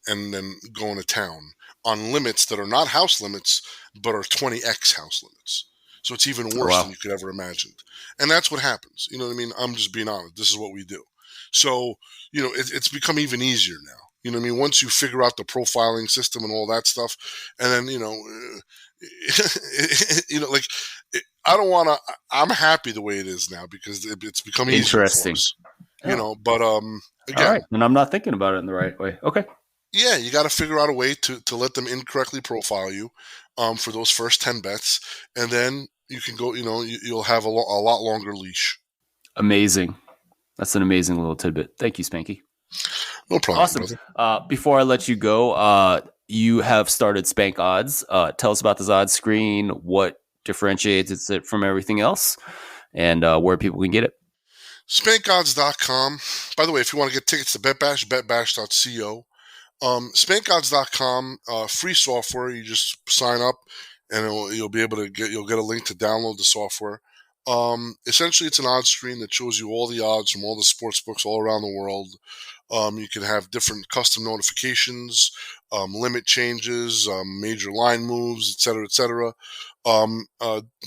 going to town on limits that are not house limits, but are 20x house limits. So it's even worse than you could ever imagine. And that's what happens. You know what I mean? I'm just being honest. This is what we do. So, it's become even easier now. You know what I mean? Once you figure out the profiling system and all that stuff, and then, I don't want to, I'm happy the way it is now because it's become easier for us. But again. All right. And I'm not thinking about it in the right way. Okay. Yeah, you got to figure out a way to let them incorrectly profile you for those first 10 bets. And then you can go, you'll have a lot longer leash. Amazing. That's an amazing little tidbit. Thank you, Spanky. No problem. Awesome. Before I let you go, you have started Spank Odds. Tell us about this odds screen, what differentiates it from everything else, and where people can get it. SpankOdds.com. By the way, if you want to get tickets to BetBash, betbash.co. SpankOdds.com, free software. You just sign up, and you'll be able to you'll get a link to download the software. Essentially, it's an odds screen that shows you all the odds from all the sports books all around the world. You can have different custom notifications, limit changes, major line moves, etc., etc.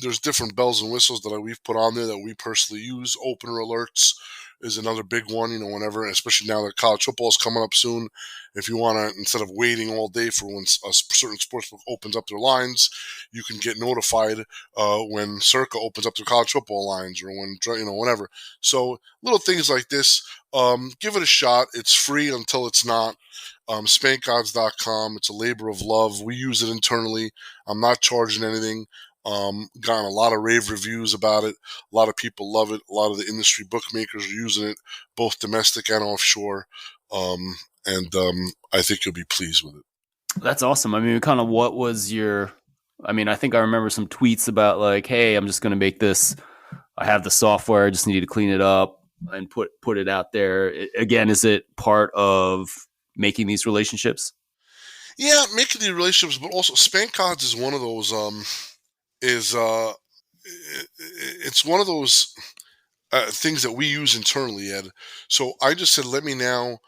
There's different bells and whistles that we've put on there that we personally use, opener alerts, is another big one. Whenever, especially now that college football is coming up soon, if you want to, instead of waiting all day for when a certain sportsbook opens up their lines, you can get notified when Circa opens up their college football lines, or when whenever. So little things like this, give it a shot. It's free until it's not. Spankodds.com. It's a labor of love. We use it internally. I'm not charging anything. Gotten a lot of rave reviews about it. A lot of people love it. A lot of the industry bookmakers are using it, both domestic and offshore. And I think you'll be pleased with it. That's awesome. I mean, kind of what was your, I mean, I think I remember some tweets about like, hey, I'm just going to make this. I have the software. I just need to clean it up and put it out there. Again, is it part of making these relationships? Yeah, making the relationships, but also Spankodds is one of those, it's one of those things that we use internally, Ed. So I just said, let me now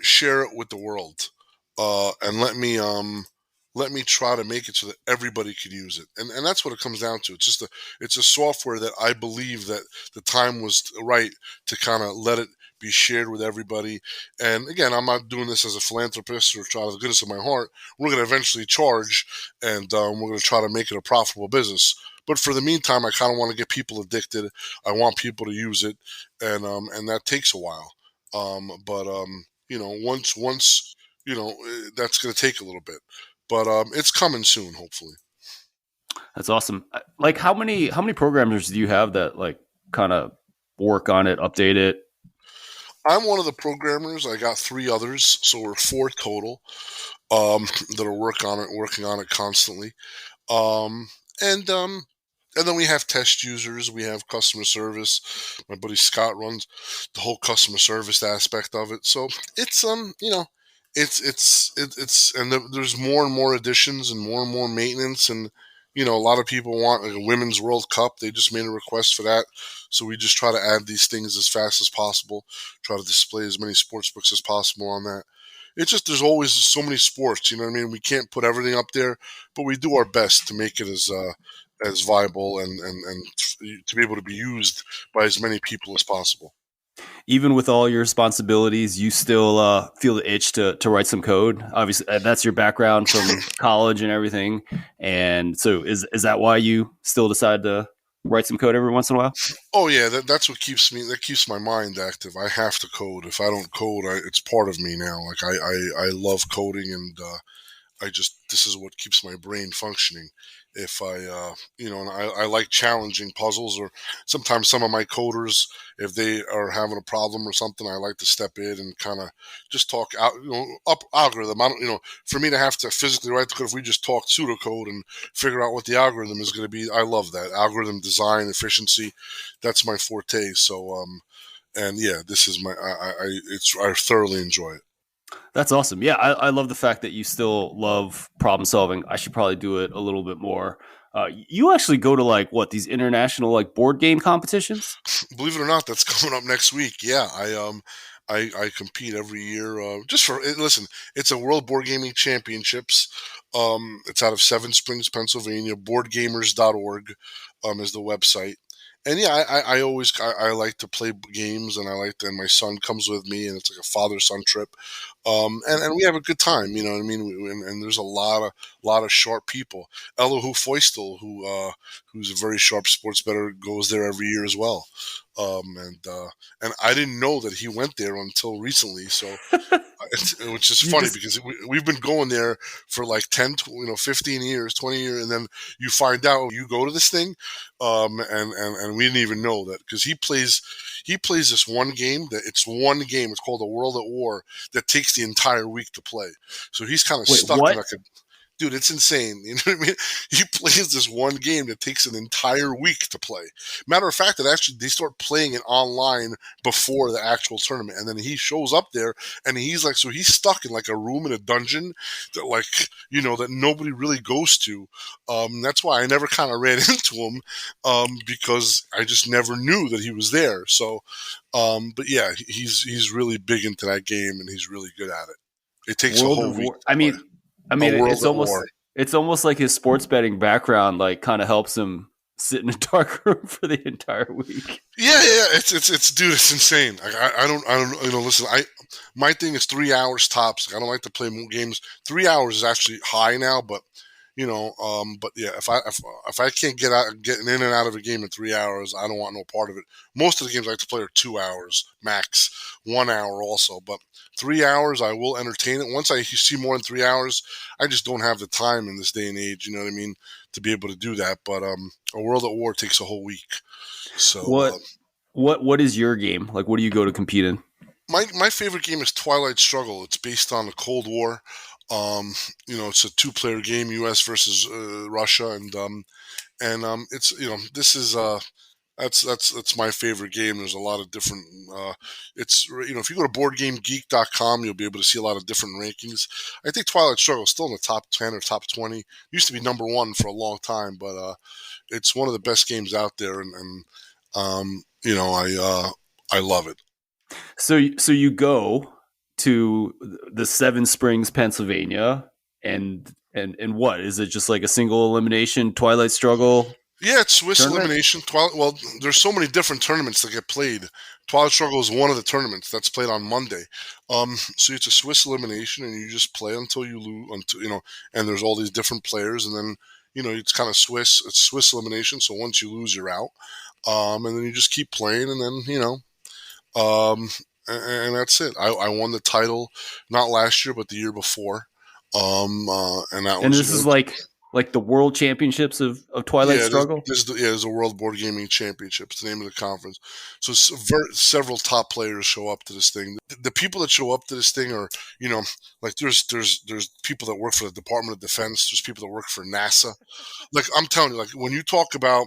share it with the world, and let me try to make it so that everybody could use it, and that's what it comes down to. It's a software that I believe that the time was right to kind of let it be shared with everybody. And again, I'm not doing this as a philanthropist or try the goodness of my heart. We're going to eventually charge, and we're going to try to make it a profitable business. But for the meantime, I kind of want to get people addicted. I want people to use it, and that takes a while. But once that's going to take a little bit. But it's coming soon, hopefully. That's awesome. Like, how many programmers do you have that like kind of work on it, update it? I'm one of the programmers. I got 3 others, so we're 4 total that are working on it constantly. And then we have test users. We have customer service. My buddy Scott runs the whole customer service aspect of it. So it's there's more and more additions and more maintenance, and a lot of people want like a Women's World Cup. They just made a request for that, so we just try to add these things as fast as possible. Try to display as many sports books as possible on that. It's just there's always so many sports. You know what I mean? We can't put everything up there, but we do our best to make it as viable and to be able to be used by as many people as possible. Even with all your responsibilities, you still feel the itch to write some code. Obviously, that's your background from college and everything. And so, is that why you still decide to write some code every once in a while? Oh yeah, that's what keeps my mind active. I have to code. If I don't code, it's part of me now. Like I love coding, and this is what keeps my brain functioning. If and I like challenging puzzles, or sometimes some of my coders, if they are having a problem or something, I like to step in and kind of just talk out, up algorithm. I don't, for me to have to physically write the code, if we just talk pseudocode and figure out what the algorithm is going to be, I love that. Algorithm design, efficiency, that's my forte. So, and yeah, this is I thoroughly enjoy it. That's awesome. Yeah, I love the fact that you still love problem solving. I should probably do it a little bit more. You actually go to like these international like board game competitions? Believe it or not, that's coming up next week. Yeah, I compete every year just for listen. It's a World Board Gaming Championships. It's out of Seven Springs, Pennsylvania. Boardgamers.org is the website. And yeah, I always like to play games, and and my son comes with me, and it's like a father-son trip, and we have a good time. You know what I mean? And there's a lot of sharp people. Elihu Feustel, who's a very sharp sports bettor, goes there every year as well. And I didn't know that he went there until recently. So which is funny because we've been going there for like 10, 15 years, 20 years. And then you find out you go to this thing. And we didn't even know that because he plays this one game it's called A World at War that takes the entire week to play. So he's kind of stuck in like dude, it's insane. You know what I mean? He plays this one game that takes an entire week to play. Matter of fact, that actually they start playing it online before the actual tournament, and then he shows up there, and he's stuck in like a room in a dungeon that that nobody really goes to. That's why I never kind of ran into him because I just never knew that he was there. So, but yeah, he's really big into that game, and he's really good at it. It takes a whole week. I mean, it's almost like his sports betting background like kind of helps him sit in a dark room for the entire week. Yeah. It's dude, it's insane. I don't. Listen, my thing is 3 hours tops. I don't like to play more games. 3 hours is actually high now, but but yeah, if I can't getting in and out of a game in 3 hours, I don't want no part of it. Most of the games I like to play are 2 hours max, 1 hour also, but 3 hours I will entertain it. Once I see more than 3 hours, I just don't have the time in this day and age. You know what I mean, to be able to do that. But a World at War takes a whole week. So What what is your game? Like, what do you go to compete in? my favorite game is Twilight Struggle. It's based on the Cold War. It's a two-player game, U.S. versus Russia, and it's this is that's my favorite game. There's a lot of different. It's if you go to BoardGameGeek.com, you'll be able to see a lot of different rankings. I think Twilight Struggle is still in the top 10 or top 20. Used to be number one for a long time, but it's one of the best games out there, and I love it. So you go to the Seven Springs, Pennsylvania, and what is it? Just like a single elimination Twilight Struggle Yeah, it's Swiss tournament? elimination. Well, there's so many different tournaments that get played. Twilight Struggle is one of the tournaments that's played on Monday. So it's a Swiss elimination, and you just play until you lose. Until and there's all these different players, and then it's kind of Swiss. It's Swiss elimination. So once you lose, you're out. And then you just keep playing, and then um, and that's it. I won the title not last year, but the year before. And that And was this is like the World Championships of Twilight Yeah, Struggle. there's a World Board Gaming Championship. It's the name of the conference. So several top players show up to this thing. The people that show up to this thing are, like there's people that work for the Department of Defense. There's people that work for NASA. Like I'm telling you, like when you talk about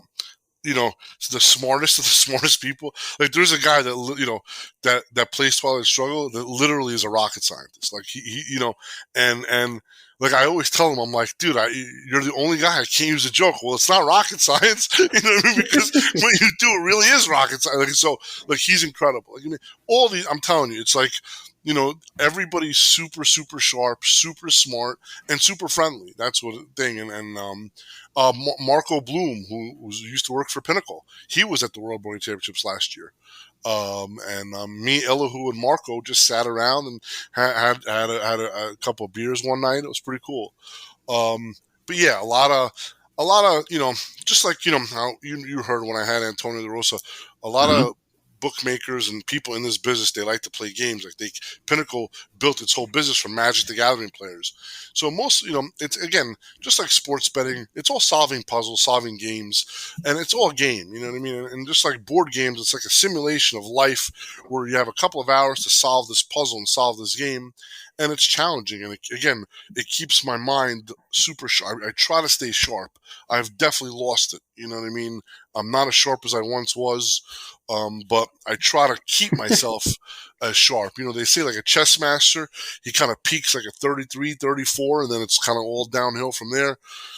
the smartest of the smartest people. Like there's a guy that that plays Twilight Struggle that literally is a rocket scientist. Like he and like I always tell him, I'm like, dude, you're the only guy I can't use a joke. Well, it's not rocket science, you know what I mean? Because when you do, it really is rocket science. Like so, like he's incredible. Like all these, I'm telling you, it's like everybody's super super sharp, super smart, and super friendly. That's what thing. Marco Bloom, who used to work for Pinnacle, he was at the World Boarding Championships last year. Me, Elihu, and Marco just sat around and had a couple of beers one night. It was pretty cool. But yeah, a lot of just like how you heard when I had Antonio De Rosa, a lot Mm-hmm. of bookmakers and people in this business, they like to play games. Like Pinnacle built its whole business from Magic the Gathering players. So most it's again just like sports betting. It's all solving puzzles, solving games, and it's all a game. You know what I mean? And just like board games, it's like a simulation of life where you have a couple of hours to solve this puzzle and solve this game. And it's challenging, and again, it keeps my mind super sharp. I try to stay sharp. I've definitely lost it. You know what I mean? I'm not as sharp as I once was, but I try to keep myself as sharp. They say like a chess master, he kind of peaks like a 33, 34, and then it's kind of all downhill from there.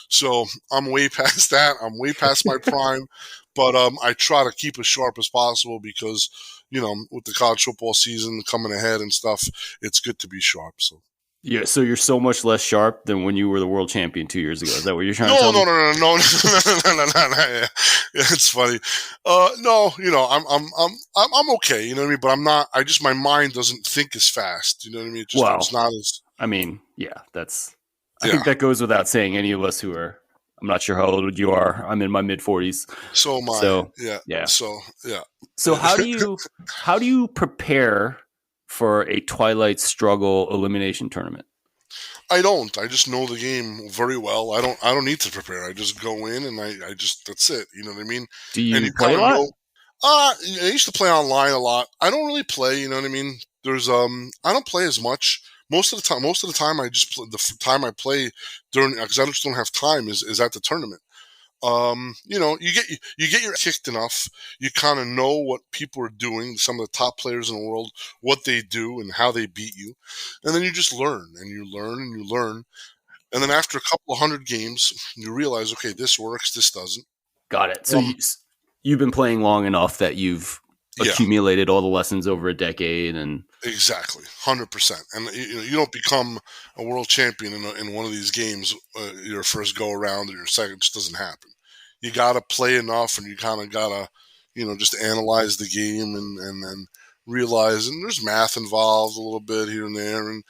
So I'm way past that. I'm way past my prime, but I try to keep as sharp as possible because, with the college football season coming ahead and stuff, it's good to be sharp. So. Yeah, so you're so much less sharp than when you were the world champion 2 years ago. Is that what you're trying to No, tell no, me? no, no, no, no. Yeah, it's funny. No, I'm okay. You know what I mean? But I'm not. My mind doesn't think as fast. You know what I mean? It's Well, not as. I mean, yeah, I Yeah. think that goes without saying. Any of us who are, I'm not sure how old you are. I'm in my mid 40s. So am I. So, Yeah. yeah. So yeah. So how do you prepare for a Twilight Struggle elimination tournament? I don't. I just know the game very well. I don't need to prepare. I just go in and I just that's it. You know what I mean? Do And you you play kind a of lot? know. I used to play online a lot. I don't really play. You know what I mean? There's I don't play as much. Most of the time, I just time I play during because I just don't have time is at the tournament. You get your kicked enough. You kind of know what people are doing. Some of the top players in the world, what they do and how they beat you, and then you just learn and you learn and you learn. And then after a couple of hundred games, you realize, okay, this works, this doesn't. Got it. So Um, you've been playing long enough that you've yeah, accumulated all the lessons over a decade, and exactly, 100%. And you don't become a world champion in one of these games your first go around or your second. It just doesn't happen. you got to play enough, and you kind of got to, just analyze the game and then realize, and there's math involved a little bit here and there, and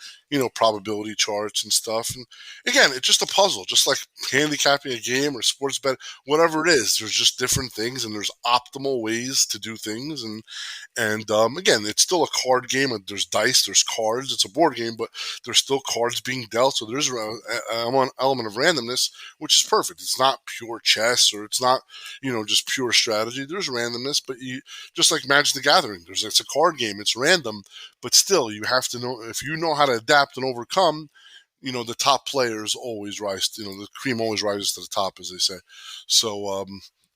probability charts and stuff. And again, it's just a puzzle, just like handicapping a game or sports bet, whatever it is. There's just different things, and there's optimal ways to do things, and again, it's still a card game. There's dice, there's cards. It's a board game, but there's still cards being dealt. So there's an element of randomness, which is perfect. It's not pure chess, or it's not, just pure strategy. There's randomness, but you just like Magic the Gathering. It's a card game. It's random, but still, you have to know, if you know how to adapt and overcome. The top players always rise. The cream always rises to the top, as they say. So,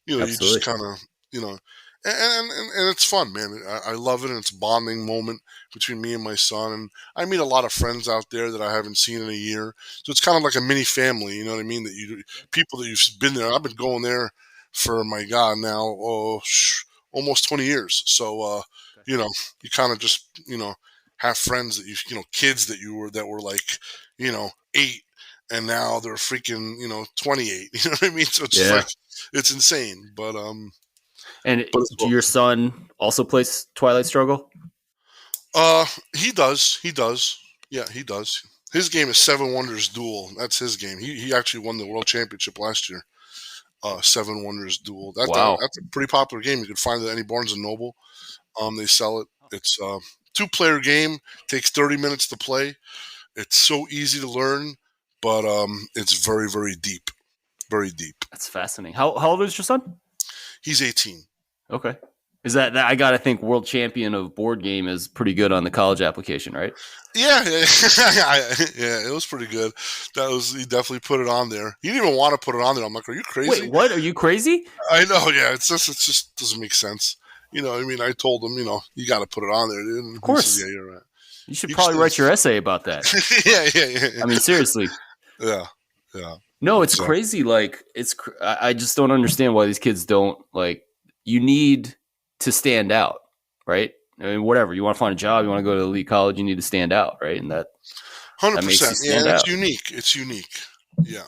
you just kind of, and it's fun, man. I love it, and it's a bonding moment between me and my son. And I meet a lot of friends out there that I haven't seen in a year. So it's kind of like a mini family, you know what I mean? People that you've been there. I've been going there for, my God, now, almost 20 years. So, you kind of just, have friends that kids that were like, 8, and now they're freaking, 28. You know what I mean? So it's just like, it's insane. But, and do your son also plays Twilight Struggle? He does. Yeah, he does. His game is Seven Wonders Duel. That's his game. He actually won the world championship last year. Seven Wonders Duel. Wow. That's a pretty popular game. You can find it at any Barnes and Noble. They sell it. It's a 2-player game. Takes 30 minutes to play. It's so easy to learn, but it's very, very deep. Very deep. That's fascinating. How old is your son? He's 18. Okay. Is that I gotta think world champion of board game is pretty good on the college application, right? Yeah, it was pretty good. He definitely put it on there. He didn't even want to put it on there. I'm like, are you crazy? Wait, what? Are you crazy? I know, yeah. It just doesn't make sense. I mean, I told him, you got to put it on there, dude. And of course. He says, yeah, you're right. You should probably write your essay about that. Yeah. I mean, seriously. Yeah. No, it's crazy. Like, I just don't understand why these kids don't, like, you need to stand out, right? I mean, whatever. You want to find a job, you want to go to elite college, you need to stand out, right? And that 100%. Yeah, it's unique. It's unique. Yeah.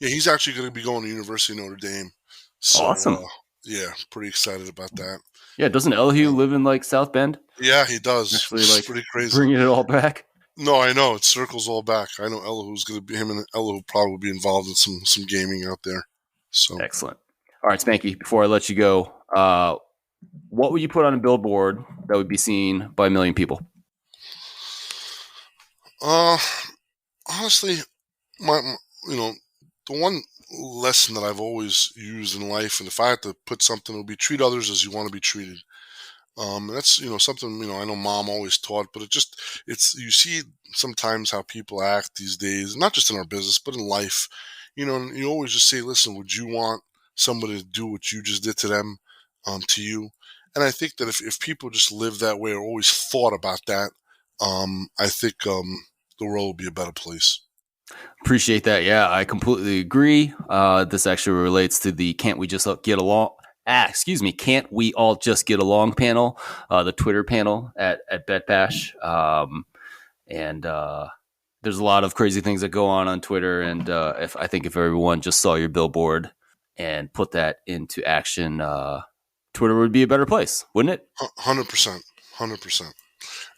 He's actually going to be going to University of Notre Dame. So, awesome. Yeah, pretty excited about that. Yeah, doesn't Elihu live in like South Bend? Yeah, he does. Actually, it's pretty crazy. Bringing it all back. No, I know it circles all back. I know Elihu's going to be him, and Elihu probably will be involved in some gaming out there. So excellent. All right, Spanky. Before I let you go, what would you put on a billboard that would be seen by a million people? Honestly, the one lesson that I've always used in life, and if I had to put something, it would be treat others as you want to be treated. And that's, something, I know Mom always taught, but you see sometimes how people act these days, not just in our business, but in life, and you always just say, listen, would you want somebody to do what you just did to them, to you? And I think that if people just live that way or always thought about that, I think, the world will be a better place. Appreciate that. Yeah, I completely agree. This actually relates to the Can't We Just Get Along? Can't We All Just Get Along panel, the Twitter panel at BetBash. And there's a lot of crazy things that go on Twitter. And if everyone just saw your billboard and put that into action, Twitter would be a better place, wouldn't it? 100%.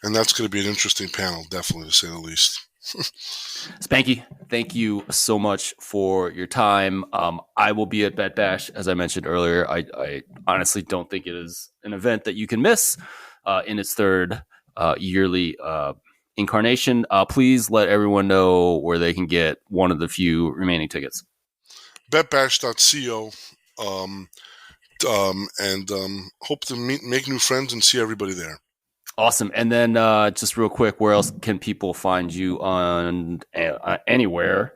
And that's going to be an interesting panel, definitely, to say the least. Spanky, thank you so much for your time. I will be at Bet Bash, as I mentioned earlier. I honestly don't think it is an event that you can miss in its third yearly incarnation. Please let everyone know where they can get one of the few remaining tickets. betbash.co, and hope to make new friends and see everybody there. Awesome. And then just real quick, where else can people find you on anywhere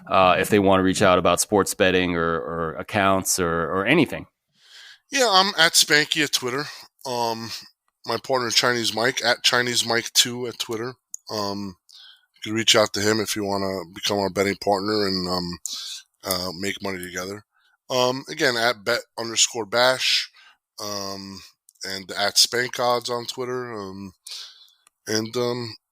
if they want to reach out about sports betting or accounts or anything? Yeah, I'm at Spanky at Twitter. My partner Chinese Mike at Chinese Mike 2 at Twitter. You can reach out to him if you want to become our betting partner and make money together. Again, at bet_bash. And at Spank Odds on Twitter, and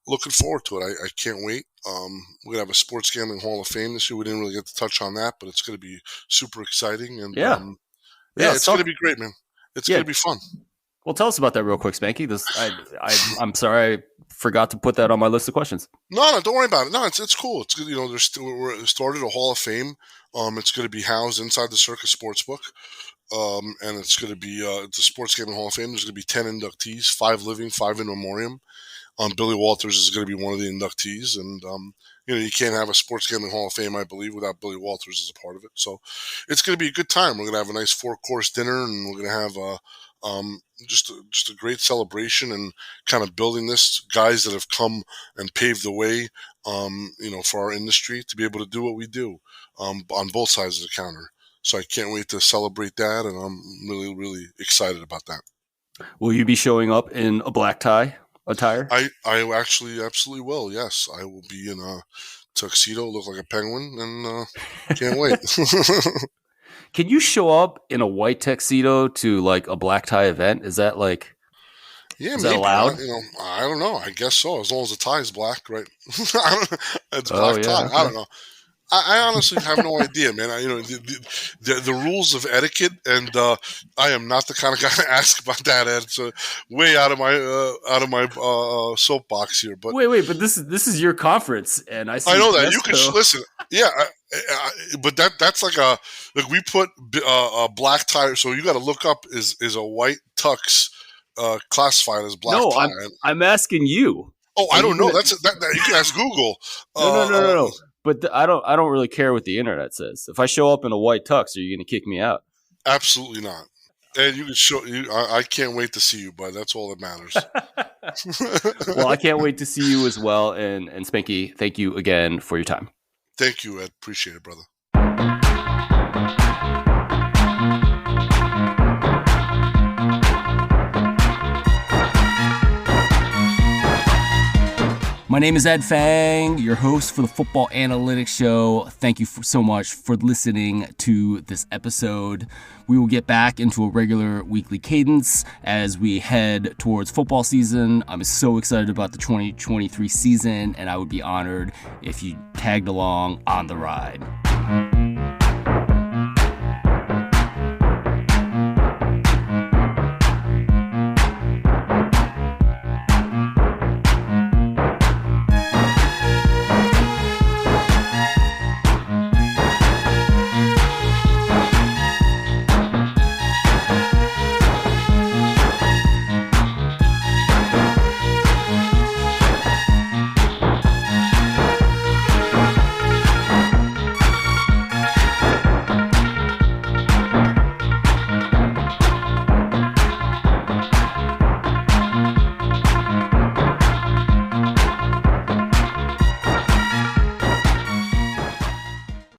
looking forward to it. I can't wait. We're gonna have a Sports Gambling Hall of Fame this year. We didn't really get to touch on that, but it's gonna be super exciting. And yeah, Yeah, it's going to be great, man. It's going to be fun. Well, tell us about that real quick, Spanky. I'm sorry I forgot to put that on my list of questions. No, don't worry about it. No, it's cool. It's good. We're started a Hall of Fame. It's going to be housed inside the Circus Sportsbook. And it's going to be it's a Sports Gambling Hall of Fame. There's going to be 10 inductees, 5 living, 5 in memoriam. Billy Walters is going to be one of the inductees, and you can't have a Sports Gambling Hall of Fame, I believe, without Billy Walters as a part of it. So it's going to be a good time. We're going to have a nice 4-course dinner, and we're going to have just a great celebration and kind of building this. Guys that have come and paved the way, for our industry to be able to do what we do on both sides of the counter. So I can't wait to celebrate that, and I'm really, really excited about that. Will you be showing up in a black tie attire? I actually absolutely will, yes. I will be in a tuxedo, look like a penguin, and can't wait. Can you show up in a white tuxedo to like a black tie event? Is that like... Yeah, is maybe. That allowed? I don't know. I guess so, as long as the tie is black, right? It's black tie. Okay. I don't know. I honestly have no idea, man. The rules of etiquette, and I am not the kind of guy to ask about that. Ed. It's way out of my soapbox here. But wait, but this is your conference, and I know that you can listen. Yeah, but that's like we put a black tie. So you got to look up is a white tux classified as black tie? No, I'm asking you. Oh, I don't know. That you can ask Google. No. But I don't really care what the internet says. If I show up in a white tux, are you going to kick me out? Absolutely not. And you can show you. I can't wait to see you, bud. That's all that matters. Well, I can't wait to see you as well. And Spanky, thank you again for your time. Thank you, Ed. Appreciate it, brother. My name is Ed Fang, your host for the Football Analytics Show. Thank you so much for listening to this episode. We will get back into a regular weekly cadence as we head towards football season. I'm so excited about the 2023 season, and I would be honored if you tagged along on the ride.